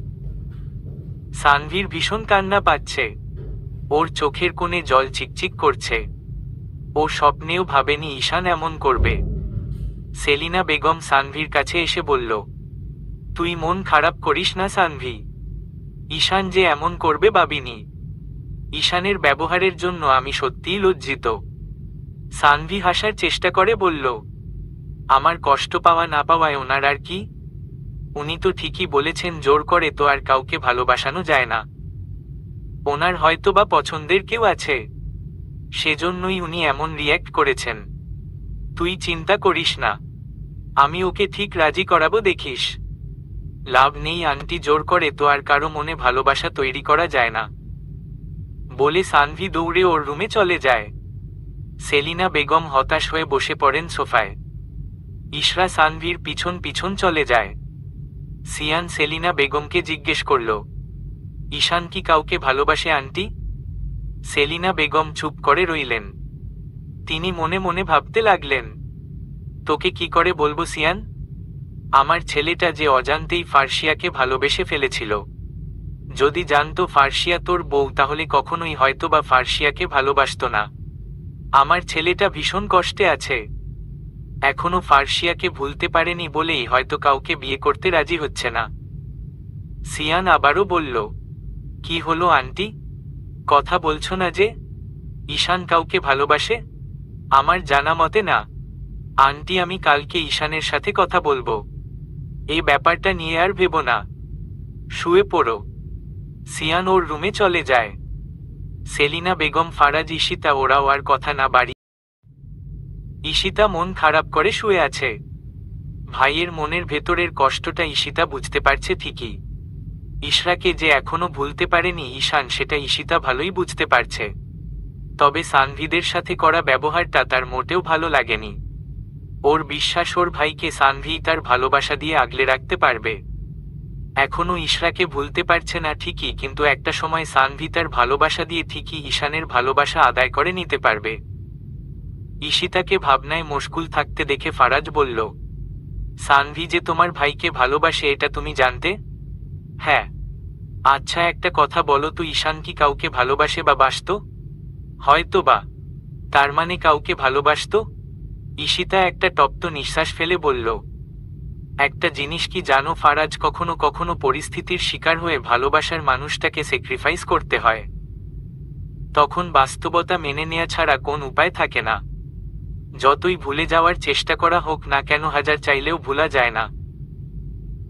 S1: সানভির ভীষণ কান্না পাচ্ছে। ওর চোখের কোণে জল চিকচিক করছে। ও স্বপ্নেও ভাবেনি ঈশান এমন করবে। সেলিনা বেগম সানভির কাছে এসে বলল, তুই মন খারাপ করিস না সানভি, ঈশান যে এমন করবে ভাবিনি। ঈশানের ব্যবহারের জন্য আমি সত্যিই লজ্জিত। সানভি হাসার চেষ্টা করে বলল, আমার কষ্ট পাওয়া না পাওয়ায় ওনার আর কি? উনি তো ঠিকই বলেছেন, জোর করে তো আর কাউকে ভালোবাসানো যায় না। ওনার হয়তোবা পছন্দের কেউ আছে, সেজন্যই উনি এমন রিয়্যাক্ট করেছেন। তুই চিন্তা করিস না, আমি ওকে ঠিক রাজি করাবো দেখিস। লাভ নেই আন্টি, জোর করে তো আর কারো মনে ভালোবাসা তৈরি করা যায় না। বলে সানভি দৌড়ে ওর রুমে চলে যায়। সেলিনা বেগম হতাশ হয়ে বসে পড়েন সোফায়। ইশরা সানভির পিছন পিছন চলে যায়। সিয়ান সেলিনা বেগমকে জিজ্ঞেস করল, ঈশান কি কাউকে ভালোবাসে আন্টি? সেলিনা বেগম চুপ করে রইলেন। তিনি মনে মনে ভাবতে লাগলেন, তোকে কি করে বলবো সিয়ান? আমার ছেলেটা যে অজান্তেই ফার্সিয়াকে ভালোবেসে ফেলেছিল। যদি জানতো ফার্সিয়া তোর বউ তাহলে কখনোই হয়তোবা ফার্সিয়াকে ভালোবাসতো না। আমার ছেলেটা ভীষণ কষ্টে আছে। এখনো ফার্সিয়াকে ভুলতে পারেনি বলেই হয়তো কাউকে বিয়ে করতে রাজি হচ্ছে না। সিয়ান আবারও বলল, কি হলো আন্টি, কথা বলছো না যে? ঈশান কাউকে ভালোবাসে? আমার জানা মতে না। আন্টি, আমি কালকে ঈশানের সাথে কথা বলবো। এই ব্যাপারটা নিয়ে আর ভেবো না, শুয়ে পড়ো। সিয়ান ওর রুমে চলে যায়। সেলিনা বেগম, ফারাজ, ঈশিতা ওরাও আর কথা না বাড়ি। ঈশিতা মন খারাপ করে শুয়ে আছে। ভাইয়ের মনের ভেতরের কষ্টটা ঈশিতা বুঝতে পারছে ঠিকই। ইশরাকে যে এখনো ভুলতে পারেনি ঈশান, সেটা ঈশিতা ভালোই বুঝতে পারছে। তবে সানভিদের সাথে করা ব্যবহারটা তার মোটেও ভালো লাগেনি। ওর বিশ্বাস ওর ভাইকে সানভি তার ভালোবাসা দিয়ে আগলে রাখতে পারবে। এখনো ইশরাকে ভুলতে পারছে না ঠিকই, কিন্তু একটা সময় সানভি তার ভালোবাসা দিয়ে ঠিকই ঈশানের ভালোবাসা আদায় করে নিতে পারবে। ঈশিতাকে ভাবনায় মশগুল থাকতে দেখে ফারাজ বলল, সানভি যে তোমার ভাইকে ভালোবাসে এটা তুমি জানতে? হ্যাঁ। আচ্ছা একটা কথা বলো তো, ঈশান কি কাউকে ভালোবাসে বা বাসতো? হয়তো বা। তার মানে কাউকে ভালোবাসতো? ঈশিতা একটা তপ্ত নিঃশ্বাস ফেলে বলল, একটা জিনিস কি জানো ফারাজ, কখনো কখনো পরিস্থিতির শিকার হয়ে ভালোবাসার মানুষটাকে স্যাক্রিফাইস করতে হয়। তখন বাস্তবতা মেনে নেওয়া ছাড়া কোন উপায় থাকে না। যতই ভুলে যাওয়ার চেষ্টা করা হোক না কেন, হাজার চাইলেও ভোলা যায় না।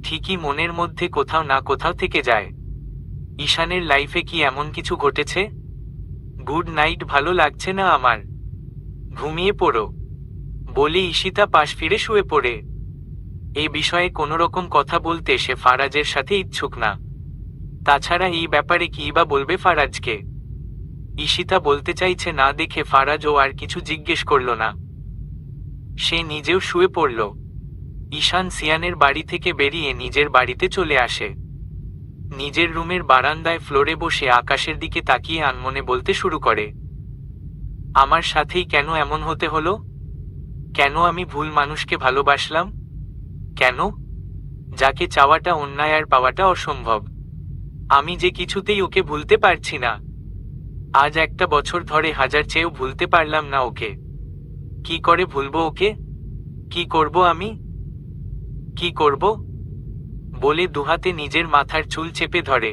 S1: ঠিকই মনের মধ্যে কোথাও না কোথাও থেকে যায়। ঈশানের লাইফে কি এমন কিছু ঘটেছে? গুড নাইট, ভালো লাগছে না আমার, ঘুমিয়ে পড়ো বলে ঈশিতা পাশ ফিরে শুয়ে পড়ে। এই বিষয়ে কোনো রকম কথা বলতে সে ফারাজের সাথে ইচ্ছুক না। তাছাড়া এই ব্যাপারে কী বা বলবে ফারাজকে? ঈশিতা বলতে চাইছে না দেখে ফারাজও আর কিছু জিজ্ঞেস করল না। সে নিজেও শুয়ে পড়ল। ঈশান সিয়ানের বাড়ি থেকে বেরিয়ে নিজের বাড়িতে চলে আসে। নিজের রুমের বারান্দায় ফ্লোরে বসে আকাশের দিকে তাকিয়ে আনমনে বলতে শুরু করে, আমার সাথেই কেন এমন হতে হলো? কেন আমি ভুল মানুষকে ভালোবাসলাম? কেন? যাকে চাওয়াটা অন্যায় আর পাওয়াটা অসম্ভব। আমি যে কিছুতেই ওকে ভুলতে পারছি না। আজ একটা বছর ধরে হাজার চেয়েও ভুলতে পারলাম না ওকে। কি করে ভুলবো ওকে? কি করব আমি? কি করব? বলে দুহাতে নিজের মাথার চুল চেপে ধরে।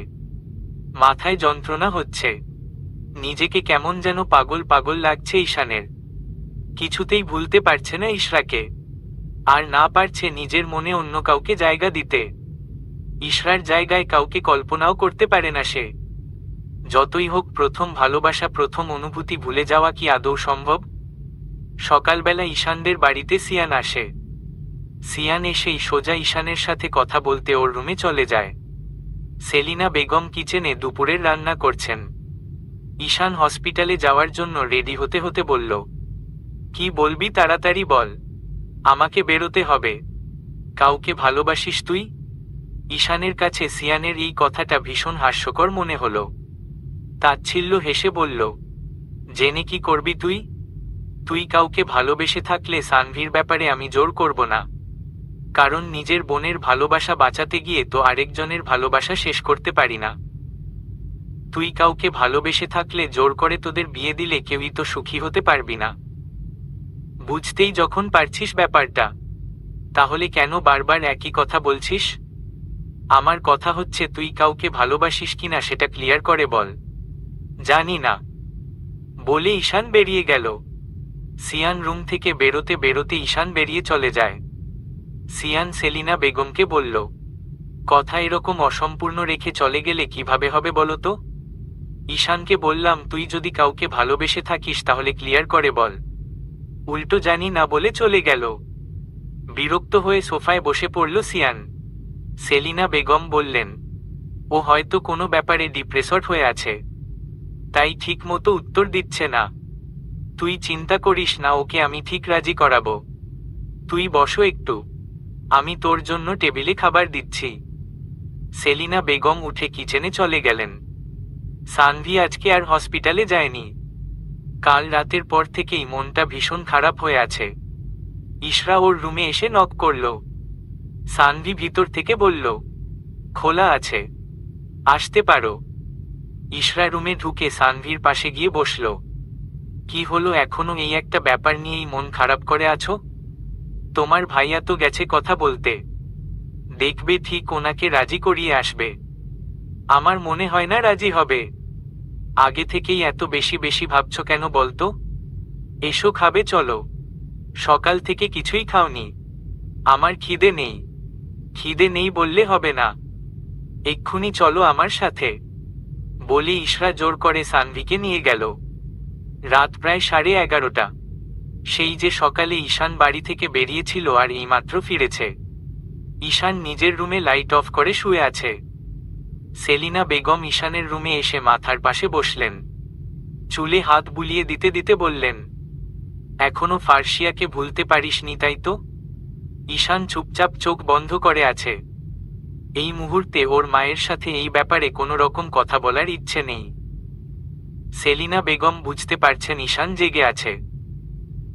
S1: মাথায় যন্ত্রণা হচ্ছে। নিজেকে কেমন যেন পাগল পাগল লাগছে ঈশানের। কিছুতেই ভুলতে পারছে না ইশরাকে, আর না পারছে নিজের মনে অন্য কাউকে জায়গা দিতে। ইশরার জায়গায় কাউকে কল্পনাও করতে পারে না সে। যতই হোক, প্রথম ভালোবাসা, প্রথম অনুভূতি ভুলে যাওয়া কি আদৌ সম্ভব? সকালবেলা ঈশানদের বাড়িতে সিয়ান আসে। সিয়ান এসেই সোজা ঈশানের সাথে কথা বলতে ওর রুমে চলে যায়। সেলিনা বেগম কিচেনে দুপুরের রান্না করছেন। ঈশান হসপিটালে যাওয়ার জন্য রেডি হতে হতে বলল, কি বলবি তাড়াতাড়ি বল, আমাকে বেরোতে হবে। কাউকে ভালোবাসিস তুই? ঈশানের কাছে সিয়ানের এই কথাটা ভীষণ হাস্যকর মনে হলো। তাচ্ছিল্য হেসে বলল, জেনে কি করবি তুই? তুই কাউকে ভালোবেসে থাকলে সানভীর ব্যাপারে আমি জোর করব না, কারণ নিজের বোনের ভালোবাসা বাঁচাতে গিয়ে তো আরেকজনের ভালোবাসা শেষ করতে পারি না। তুই কাউকে ভালোবেসে থাকলে জোর করে তোদের বিয়ে দিলে কেউই তো সুখী হতে পারবি না। বুঝতেই যখন পারছিস ব্যাপারটা, তাহলে কেন বারবার একই কথা বলছিস? আমার কথা হচ্ছে, তুই কাউকে ভালোবাসিস কিনা সেটা ক্লিয়ার করে বল। জানি না বলে ঈশান বেরিয়ে গেল। সিয়ান রুম থেকে বেরোতে বেরোতে ঈশান বেরিয়ে চলে যায়। সিয়ান সেলিনা বেগমকে বলল, কথা এরকম অসম্পূর্ণ রেখে চলে গেলে কিভাবে হবে বলো তো? ঈশানকে বললাম, তুই যদি কাউকে ভালোবেসে থাকিস তাহলে ক্লিয়ার করে বল। উল্টো জানি না বলে চলে গেল। বিরক্ত হয়ে সোফায় বসে পড়ল সিয়ান। সেলিনা বেগম বললেন, ও হয়তো কোনো ব্যাপারে ডিপ্রেসড হয়ে আছে, তাই ঠিক মতো উত্তর দিচ্ছে না। তুই চিন্তা করিস না, ওকে আমি ঠিক রাজি করাবো। তুই বসো একটু, আমি তোর জন্য টেবিলে খাবার দিচ্ছি। সেলিনা বেগম উঠে কিচেনে চলে গেলেন। সানভি আজকে আর হসপিটালে যায়নি। কাল রাতের পর থেকেই মনটা ভীষণ খারাপ হয়ে আছে। ইশরা ওর রুমে এসে নক করল। সানভি ভিতর থেকে বলল, খোলা আছে, আসতে পারো। ইশরা রুমে ঢুকে সানভির পাশে গিয়ে বসল। কি হলো, এখনো এই একটা ব্যাপার নিয়েই মন খারাপ করে আছো? তোমার ভাইয়া তো গেছে কথা বলতে, দেখবে ঠিক ওনাকে রাজি করিয়ে আসবে। আমার মনে হয় না রাজি হবে। আগে থেকেই এত বেশি বেশি ভাবছো কেন বলতো? এসো খাবে চলো, সকাল থেকে কিছুই খাওনি। আমার খিদে নেই। খিদে নেই বললে হবে না, এক্ষুনি চলো আমার সাথে। বলে ইশরা জোর করে সানভিকে নিয়ে গেল। রাত প্রায় 11:30। সেই যে সকালে ঈশান বাড়ি থেকে বেরিয়েছিল আর এইমাত্র ফিরেছে। ঈশান নিজের রুমে লাইট অফ করে শুয়ে আছে। সেলিনা বেগম ঈশানের রুমে এসে মাথার পাশে বসলেন। চুলে হাত বুলিয়ে দিতে দিতে বললেন, এখনো ফার্সিয়াকে ভুলতে পারিসনি তাই তো? ঈশান চুপচাপ চোখ বন্ধ করে আছে। এই মুহূর্তে ওর মায়ের সাথে এই ব্যাপারে কোনো রকম কথা বলার ইচ্ছে নেই। সেলিনা বেগম বুঝতে পারছেন ঈশান জেগে আছে,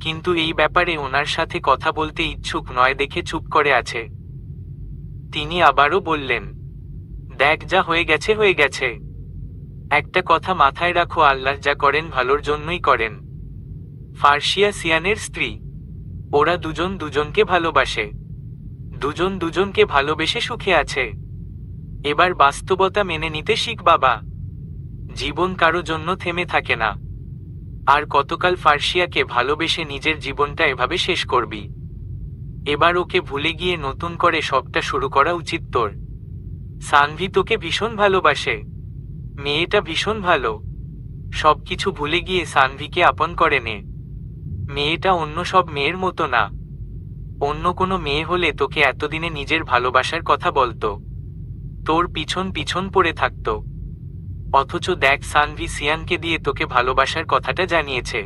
S1: কিন্তু এই ব্যাপারে ওনার সাথে কথা বলতে ইচ্ছুক নয় দেখে চুপ করে আছে। তিনি আবারও বললেন, দেখ, যা হয়ে গেছে হয়ে গেছে। একটা কথা মাথায় রাখো, আল্লাহ যা করেন ভালোর জন্যই করেন। ফার্সিয়া সিয়ানের স্ত্রী, ওরা দুজন দুজনকে ভালোবাসে, দুজন দুজনকে ভালোবেসে সুখে আছে। এবার বাস্তবতা মেনে নিতে শিখ বাবা। জীবন কারো জন্য থেমে থাকে না। আর কতকাল ফার্সিয়াকে ভালোবেসে নিজের জীবনটা এভাবে শেষ করবি? এবার ওকে ভুলে গিয়ে নতুন করে সবটা শুরু করা উচিত তোর। সানভি তোকে ভীষণ ভালোবাসে। মেয়েটা ভীষণ ভালো। সবকিছু ভুলে গিয়ে সানভিকে আপন করে নে। মেয়েটা অন্য সব মেয়ের মতো না। অন্য কোনো মেয়ে হলে তোকে এতদিনে নিজের ভালোবাসার কথা বলতো, তোর পিছন পিছন পড়ে থাকতো। অথচ দেখ, সানভি সিয়ানকে দিয়ে তোকে ভালোবাসার কথাটা জানিয়েছে।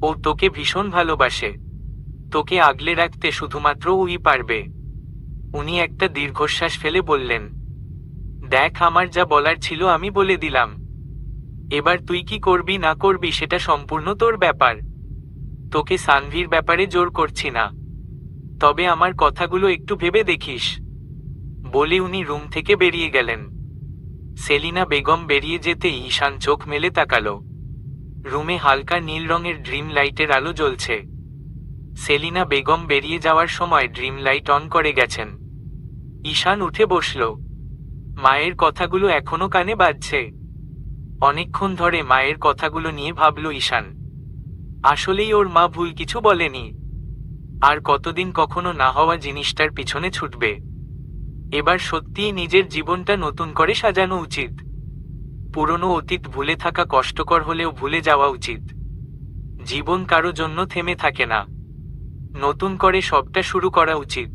S1: ও তোকে ভীষণ ভালোবাসে। তোকে আগলে রাখতে শুধুমাত্র ওই পারবে। উনি একটা দীর্ঘশ্বাস ফেলে বললেন, দেখ, আমার যা বলার ছিল আমি বলে দিলাম। এবার তুই কি করবি না করবি সেটা সম্পূর্ণ তোর ব্যাপার। তোকে সানভির ব্যাপারে জোর করছি না, তবে আমার কথাগুলো একটু ভেবে দেখিস, বলে উনি রুম থেকে বেরিয়ে গেলেন। সেলিনা বেগম বেরিয়ে যেতেই ঈশান চোখ মেলে তাকালো। রুমে হালকা নীল রঙের ড্রিম লাইটের আলো জ্বলছে। সেলিনা বেগম বেরিয়ে যাওয়ার সময় ড্রিম লাইট অন করে গেছেন। ঈশান উঠে বসল। মায়ের কথাগুলো এখনো কানে বাজছে। অনেকক্ষণ ধরে মায়ের কথাগুলো নিয়ে ভাবল ঈশান। আসলেই ওর মা ভুল কিছু বলেনি। আর কতদিন কখনো না হওয়া জিনিসটার পিছনে ছুটবে। এবার সত্যিই নিজের জীবনটা নতুন করে সাজানো উচিত। পুরনো অতীত ভুলে থাকা কষ্টকর হলেও ভুলে যাওয়া উচিত। জীবন কারো জন্য থেমে থাকে না, নতুন করে সবটা শুরু করা উচিত।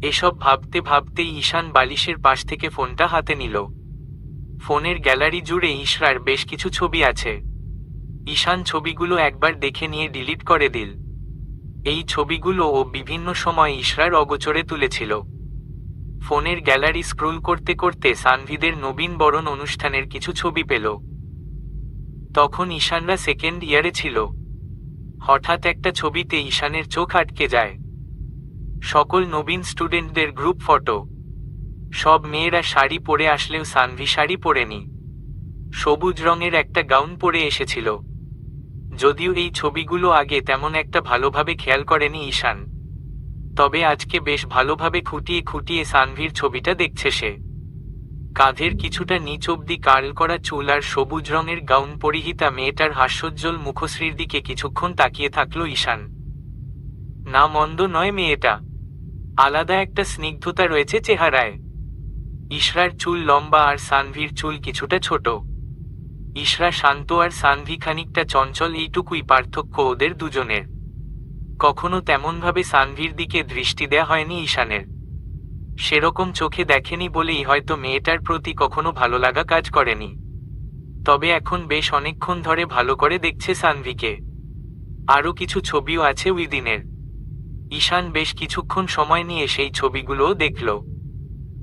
S1: এসব ভাবতে ভাবতেই ঈশান বালিশের পাশ থেকে ফোনটা হাতে নিল। ফোনের গ্যালারি জুড়ে ইশরার বেশ কিছু ছবি আছে। ঈশান ছবিগুলো একবার দেখে নিয়ে ডিলিট করে দিল। এই ছবিগুলো ও বিভিন্ন সময় ইশরার অগোচরে তুলেছিল। ফোনের গ্যালারি স্ক্রোল করতে করতে সানভিদের নবীন বরণ অনুষ্ঠানের কিছু ছবি পেল। তখন ঈশানরা সেকেন্ড ইয়ারে ছিল। হঠাৎ একটা ছবিতে ঈশানের চোখ আটকে যায়। সকল নবীন স্টুডেন্টদের গ্রুপ ফটো। সব মেয়েরা শাড়ি পরে আসলেও সানভি শাড়ি পরেনি। সবুজ রঙের একটা গাউন পরে এসেছিল। যদিও এই ছবিগুলো আগে তেমন একটা ভালোভাবে খেয়াল করেনি ঈশান, তবে আজকে বেশ ভালোভাবে খুঁটিয়ে খুঁটিয়ে সানভির ছবিটা দেখছে সে। কাঁধের কিছুটা নিচ অব্দি কার্ল করা চুল আর সবুজ রঙের গাউন পরিহিতা মেয়েটার হাস্যোজ্জ্বল মুখশ্রীর দিকে কিছুক্ষণ তাকিয়ে থাকল ঈশান। না, মন্দ নয় মেয়েটা। আলাদা একটা স্নিগ্ধতা রয়েছে চেহারায়। ইশরার চুল লম্বা আর সানভির চুল কিছুটা ছোট। ইশরা শান্ত আর সানভি খানিকটা চঞ্চল, এইটুকুই পার্থক্য ওদের দুজনের। কখনো তেমনভাবে সানভির দিকে দৃষ্টি দেয়া হয়নি ঈশানের। সেরকম চোখে দেখেনি বলেই হয়তো মেয়েটার প্রতি কখনো ভালো লাগা কাজ করেনি। তবে এখন বেশ অনেকক্ষণ ধরে ভালো করে দেখছে সানভিকে। আরও কিছু ছবিও আছে ওই দিনের। ঈশান বেশ কিছুক্ষণ সময় নিয়ে সেই ছবিগুলোও দেখল।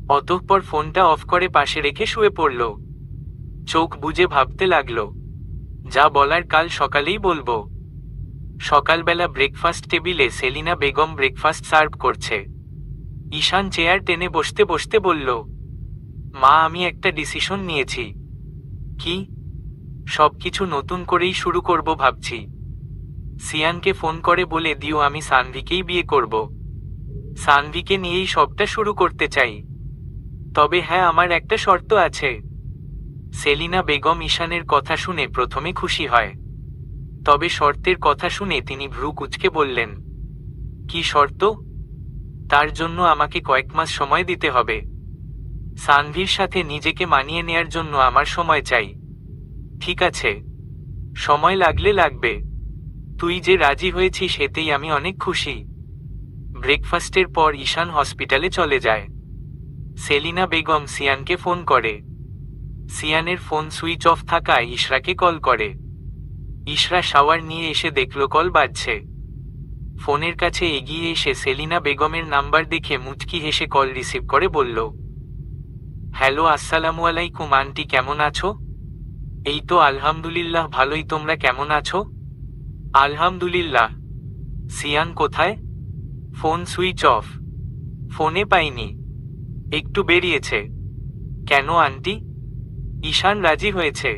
S1: অতঃপর ফোনটা অফ করে পাশে রেখে শুয়ে পড়ল। চোখ বুজে ভাবতে লাগল, যা বলার কাল সকালেই বলবো। সকালবেলা ব্রেকফাস্ট টেবিলে সেলিনা বেগম ব্রেকফাস্ট সার্ভ করছে। ঈশান চেয়ার টেনে বসতে বসতে বলল, মা, আমি একটা ডিসিশন নিয়েছি। কি? সবকিছু নতুন করেই শুরু করব ভাবছি। সিয়ানকে ফোন করে বলে দিও আমি সানভিকেই বিয়ে করব। সানভিকে নিয়েই সবটা শুরু করতে চাই। তবে হ্যাঁ, আমার একটা শর্ত আছে। সেলিনা বেগম ঈশানের কথা শুনে প্রথমে খুশি হয়, তবে শর্তের কথা শুনে তিনি ভ্রু কুঁচকে বললেন, কি শর্ত? তার জন্য আমাকে কয়েক মাস সময় দিতে হবে। সানভির সাথে নিজেকে মানিয়ে নেয়ার জন্য আমার সময় চাই। ঠিক আছে, সময় লাগলে লাগবে। তুই যে রাজি হয়েছিস এতেই আমি অনেক খুশি। ব্রেকফাস্টের পর ঈশান হসপিটালে চলে যায়। সেলিনা বেগম সিয়ানকে ফোন করে। সিয়ানের ফোন সুইচ অফ থাকায় ইশরাকে কল করে। ইশরা শাওয়ার নিয়ে এসে দেখল কল বাজছে। ফোনের কাছে এগিয়ে এসে সেলিনা বেগমের নাম্বার দেখে মুচকি হেসে কল রিসিভ করে বলল, হ্যালো, আসসালামু আলাইকুম আন্টি, কেমন আছো? এই তো আলহামদুলিল্লাহ ভালোই, তোমরা কেমন আছো? আলহামদুলিল্লাহ। সিয়ান কোথায়? ফোন সুইচ অফ, ফোনে পাইনি। একটু বেরিয়েছে। কেন আন্টি? ঈশান রাজি হয়েছে।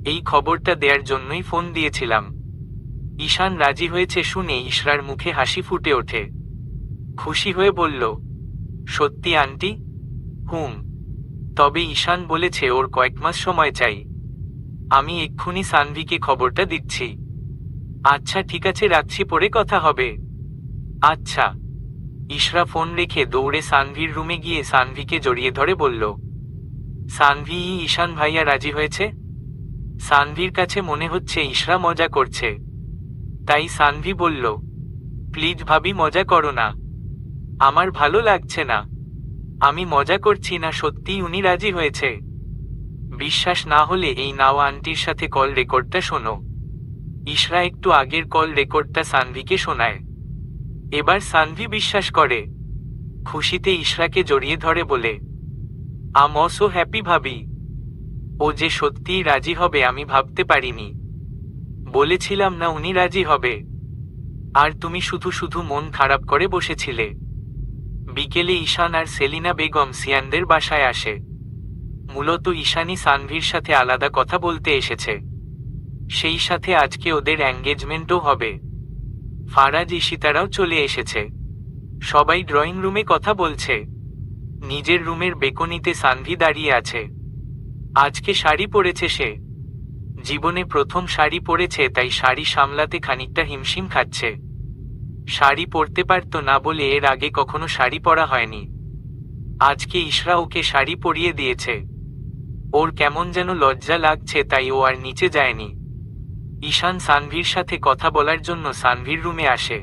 S1: এই খবরটা দেওয়ার জন্যই ফোন দিয়েছিলাম। ঈশান রাজি হয়েছে শুনে ইশরার মুখে হাসি ফুটে ওঠে। খুশি হয়ে বলল, সত্যি আন্টি? হুম। তবে ঈশান বলেছে ওর কয়েক মাস সময় চাই। আমি এক্ষুনি সানভিকে খবরটা দিচ্ছি। আচ্ছা ঠিক আছে, রাখছি, পরে কথা হবে। আচ্ছা। ইশরা ফোন রেখে দৌড়ে সানভির রুমে গিয়ে সানভিকে জড়িয়ে ধরে বলল, সানভি, ঈশান ভাইয়া রাজি হয়েছে? সানভির কাছে মনে হচ্ছে ইশরা মজা করছে, তাই সানভি বলল, প্লিজ ভাবি মজা করো না, আমার ভালো লাগছে না। আমি মজা করছি না, সত্যিই উনি রাজি হয়েছে। বিশ্বাস না হলে এই নাও আন্টির সাথে কল রেকর্ডটা শোনো। ইশরা একটু আগের কল রেকর্ডটা সানভিকে শোনায়। এবার সানভি বিশ্বাস করে। খুশিতে ইশরাকে জড়িয়ে ধরে বলে, আম অলসো হ্যাপি ভাবি। ও যে সত্যিই রাজি হবে আমি ভাবতে পারিনি। বলেছিলাম না উনি রাজি হবে। আর তুমি শুধু শুধু মন খারাপ করে বসেছিলে। বিকেলে ঈশান আর সেলিনা বেগম সিয়ানদের বাসায় আসে। মূলত ঈশানই সানভির সাথে আলাদা কথা বলতে এসেছে। সেই সাথে আজকে ওদের এঙ্গেজমেন্টও হবে। ফারাজ ঈশিতারাও চলে এসেছে। সবাই ড্রয়িং রুমে কথা বলছে। নিজের রুমের বেকনিতে সানভি দাঁড়িয়ে আছে। আজকে শাড়ি পরেছে সে। জীবনে প্রথম শাড়ি পরেছে, তাই শাড়ি সামলাতে খানিকটা হিমশিম খাচ্ছে। শাড়ি পরতে পারত না বলে এর আগে কখনো শাড়ি পরা হয়নি। আজকে ইশরা ওকে শাড়ি পরিয়ে দিয়েছে। ওর কেমন যেন লজ্জা লাগছে, তাই ও আর নিচে যায়নি। ঈশান সানভির সাথে কথা বলার জন্য সানভির রুমে আসে।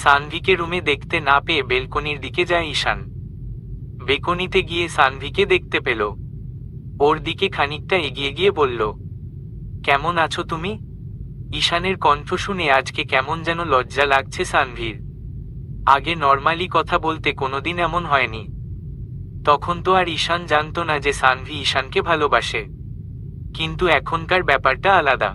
S1: সানভিকে রুমে দেখতে না পেয়ে বেলকনির দিকে যায় ঈশান। বেকনিতে গিয়ে সানভিকে দেখতে পেল। ওর দিকে খানিকটা এগিয়ে গিয়ে বলল, কেমন আছো তুমি? ঈশানের কণ্ঠ শুনে আজকে কেমন যেন লজ্জা লাগছে সানভির। আগে নর্মালি কথা বলতে কোনোদিন এমন হয়নি। তখন তো আর ঈশান জানতো না যে সানভি ঈশানকে ভালোবাসে। কিন্তু এখনকার ব্যাপারটা আলাদা।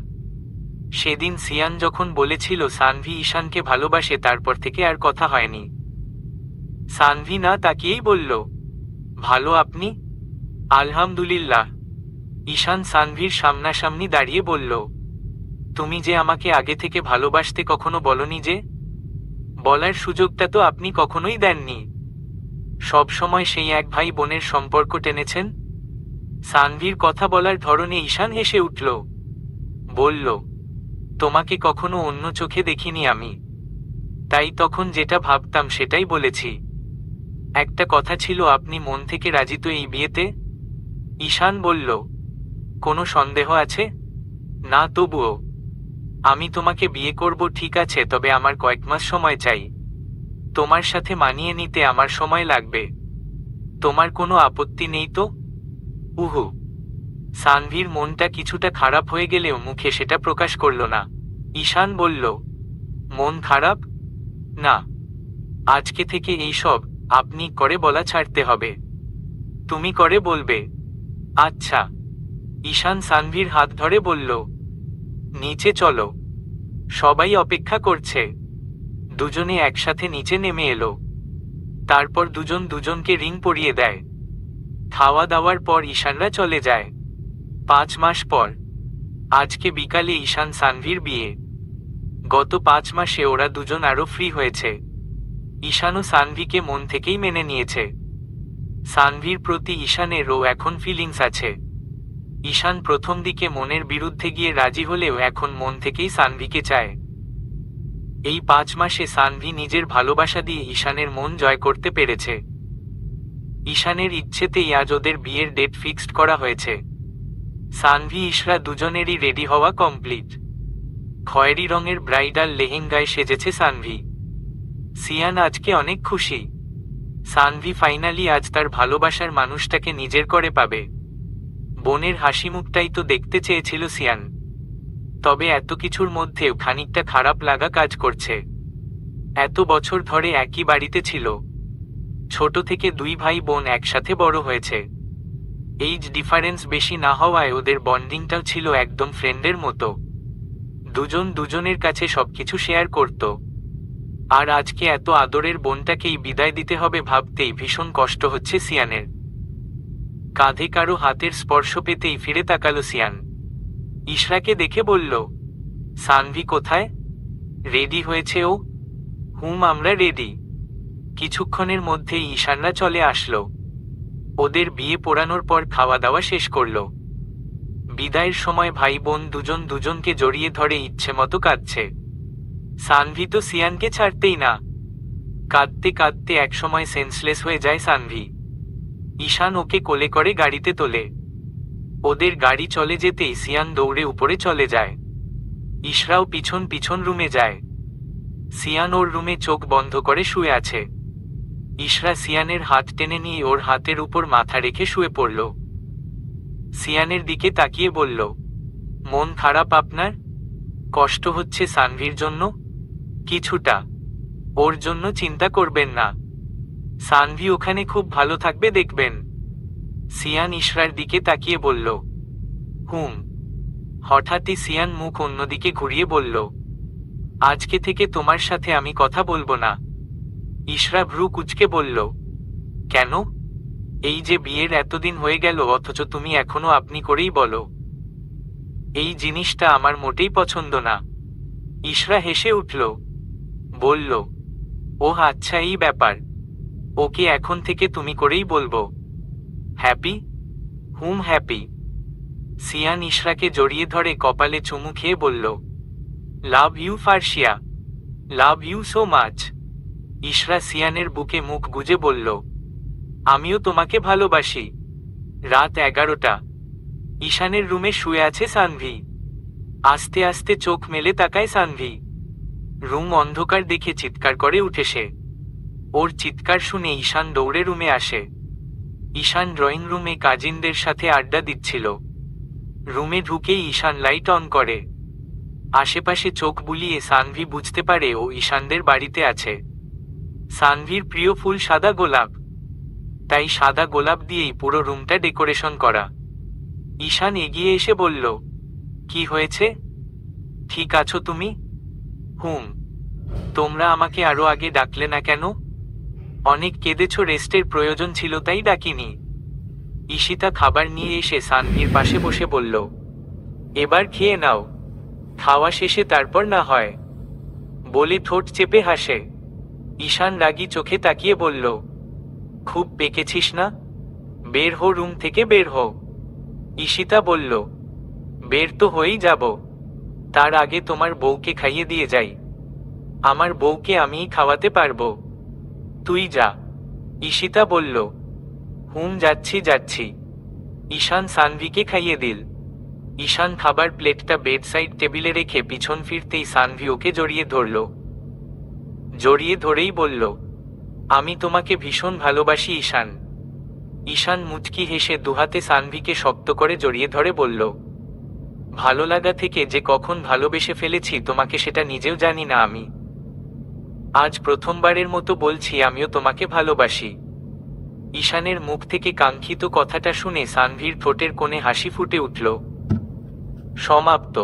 S1: সেদিন সিয়ান যখন বলেছিল সানভি ঈশানকে ভালোবাসে, তারপর থেকে আর কথা হয়নি। সানভি না তাকিয়েই বলল, ভালো, আপনি? আলহামদুলিল্লাহ। ঈশান সানভির সামনাসামনি দাঁড়িয়ে বলল, তুমি যে আমাকে আগে থেকে ভালোবাসতে কখনো বলনি যে? বলার সুযোগটা তো আপনি কখনোই দেননি। সব সময় সেই এক ভাই বোনের সম্পর্ক টেনেছেন। সানভির কথা বলার ধরনে ঈশান হেসে উঠল। বলল, তোমাকে কখনো অন্য চোখে দেখিনি আমি, তাই তখন যেটা ভাবতাম সেটাই বলেছি। একটা কথা ছিল, আপনি মন থেকে রাজি তো এই বিয়েতে? ঈশান বলল, কোনো সন্দেহ আছে? না, তবুও আমি তোমাকে বিয়ে করব, ঠিক আছে, তবে আমার কয়েক মাস সময় চাই। তোমার সাথে মানিয়ে নিতে আমার সময় লাগবে। তোমার কোনো আপত্তি নেই তো? উহু। সানভির মনটা কিছুটা খারাপ হয়ে গেলেও মুখে সেটা প্রকাশ করল না। ঈশান বলল, মন খারাপ? না, আজকে থেকে এইসব আপনি করে বলা ছাড়তে হবে। তুমি করে বলবে। আচ্ছা। ঈশান সানভির হাত ধরে বলল, নিচে চলো, সবাই অপেক্ষা করছে। দুজনে একসাথে নিচে নেমে এলো। তারপর দুজন দুজনকে রিং পরিয়ে দেয়। খাওয়া দাওয়ার পর ঈশানরা চলে যায়। 5 মাস পর আজকে বিকালে ঈশান সানভির বিয়ে। গত 5 মাসে ওরা দুজন আরো ফ্রি হয়েছে। ঈশানও সানভিকে মন থেকেই মেনে নিয়েছে। সানভির প্রতি ঈশানেরও এখন ফিলিংস আছে। ঈশান প্রথম দিকে মনের বিরুদ্ধে গিয়ে রাজি হলেও এখন মন থেকেই সানভিকে চায়। এই 5 মাসে সানভি নিজের ভালোবাসা দিয়ে ঈশানের মন জয় করতে পেরেছে। ঈশানের ইচ্ছেতেই আজ ওদের বিয়ের ডেট ফিক্সড করা হয়েছে। সানভি ইশরা দুজনেরই রেডি হওয়া কমপ্লিট। খয়েরি রঙের ব্রাইডাল লেহেঙ্গায় সেজেছে সানভি। সিয়ান আজকে অনেক খুশি। সানভি ফাইনালি আজ তার ভালোবাসার মানুষটাকে নিজের করে পাবে। বোনের হাসি মুখটাই তো দেখতে চেয়েছিল সিয়ান। তবে এত কিছুর মধ্যেও খানিকটা খারাপ লাগা কাজ করছে। এত বছর ধরে একই বাড়িতে ছিল। ছোট থেকে 2 ভাই বোন একসাথে বড় হয়েছে। এইজ ডিফারেন্স বেশি না হওয়ায় ওদের বন্ডিংটাও ছিল একদম ফ্রেন্ডের মতো। দুজন দুজনের কাছে সবকিছু শেয়ার করত। আর আজকে এত আদরের বোনটাকেই বিদায় দিতে হবে ভাবতেই ভীষণ কষ্ট হচ্ছে সিয়ানের। কাঁধে কারো হাতের স্পর্শ পেতেই ফিরে তাকালো সিয়ান। ইশরাকে দেখে বলল, সানভি কোথায়? রেডি হয়েছে ও? আমরা রেডি। কিছুক্ষণের মধ্যেই ঈশানরা চলে আসলো। ওদের বিয়ে পোড়ানোর পর খাওয়া দাওয়া শেষ করল। বিদায়ের সময় ভাই বোন দুজন দুজনকে জড়িয়ে ধরে ইচ্ছে মতো কাঁদছে। সানভি তো সিয়ানকে ছাড়তেই না। কাঁদতে কাঁদতে একসময় সেন্সলেস হয়ে যায় সানভি। ঈশান ওকে কোলে করে গাড়িতে তোলে। ওদের গাড়ি চলে যেতেই সিয়ান দৌড়ে উপরে চলে যায়। ইশরাও পিছন পিছন রুমে যায়। সিয়ান ওর রুমে চোখ বন্ধ করে শুয়ে আছে। ইশরা সিয়ানের হাত টেনে নিয়ে ওর হাতের উপর মাথা রেখে শুয়ে পড়ল। সিয়ানের দিকে তাকিয়ে বলল, মন খারাপ আপনার? কষ্ট হচ্ছে সানভির জন্য? কিছুটা। ওর জন্য চিন্তা করবেন না, সানভি ওখানে খুব ভালো থাকবে দেখবেন। সিয়ান ইশরার দিকে তাকিয়ে বলল, হুম। হঠাৎই সিয়ান মুখ অন্যদিকে ঘুরিয়ে বলল, আজকে থেকে তোমার সাথে আমি কথা বলবো না। ইশরা ভ্রু কুঁচকে বলল, কেন? এই যে বিয়ের এতদিন হয়ে গেল অথচ তুমি এখনো আপনি করেই বলো। এই জিনিসটা আমার মোটেই পছন্দ না। ইশরা হেসে উঠল, বলল, ওহ আচ্ছা এই ব্যাপার। ওকে এখন থেকে তুমি করেই বলবো। হ্যাপি? Hmm happy. সিয়ান ইশরাকে জড়িয়ে ধরে কপালে চুমু খেয়ে বলল, love you Farsia, love you so much. Ishra সিয়ানের বুকে মুখ গুজে বলল, আমিও তোমাকে ভালোবাসি। রাত 11টা। ঈশানের রুমে শুয়ে আছে সানভি। আস্তে আস্তে চোখ মেলে তাকায় সানভি। রুম অন্ধকার দেখে চিৎকার করে উঠে সে। ওর চিৎকার শুনে ঈশান দৌড়ে রুমে আসে। ঈশান ড্রয়িং রুমে কাজিনদের সাথে আড্ডা দিচ্ছিল। রুমে ঢুকেই ঈশান লাইট অন করে। আশেপাশে চোখ বুলিয়ে সানভি বুঝতে পারে ও ঈশানদের বাড়িতে আছে। সানভির প্রিয় ফুল সাদা গোলাপ, তাই সাদা গোলাপ দিয়েই পুরো রুমটা ডেকোরেশন করা। ঈশান এগিয়ে এসে বলল, কি হয়েছে? ঠিক আছো তুমি? হুম। তোমরা আমাকে আরো আগে ডাকলে না কেন? অনেক কেঁদেছ, রেস্টের প্রয়োজন ছিল তাই ডাকিনি। ঈশিতা খাবার নিয়ে এসে সানভির পাশে বসে বলল, এবার খেয়ে নাও, খাওয়া শেষে তারপর না হয়, বলে ঠোঁট চেপে হাসে। ঈশান রাগী চোখে তাকিয়ে বলল, খুব পেকেছিস না? বের হো রুম থেকে, বের হো। ঈশিতা বলল, বের তো হয়েই যাব, তার আগে তোমার বউকে খাইয়ে দিয়ে যাই। আমার বউকে আমিই খাওয়াতে পারবো, তুই যা। ঈশিতা বলল, হুম যাচ্ছি যাচ্ছি। ঈশান সানভিকে খাইয়ে দিল। ঈশান খাবার প্লেটটা বেডসাইড টেবিলে রেখে পিছন ফিরতেই সানভি ওকে জড়িয়ে ধরল। জড়িয়ে ধরেই বলল, আমি তোমাকে ভীষণ ভালোবাসি ঈশান। ঈশান মুচকি হেসে দুহাতে সানভিকে শক্ত করে জড়িয়ে ধরে বলল, ভালো লাগা থেকে যে কখন ভালোবেসে ফেলেছি তোমাকে সেটা নিজেও জানি না আমি। আজ প্রথমবারের মতো বলছি আমিও তোমাকে ভালোবাসি। ঈশানের মুখ থেকে কাঙ্ক্ষিত কথাটা শুনে সানভির ঠোঁটের কোণে হাসি ফুটে উঠল। সমাপ্ত।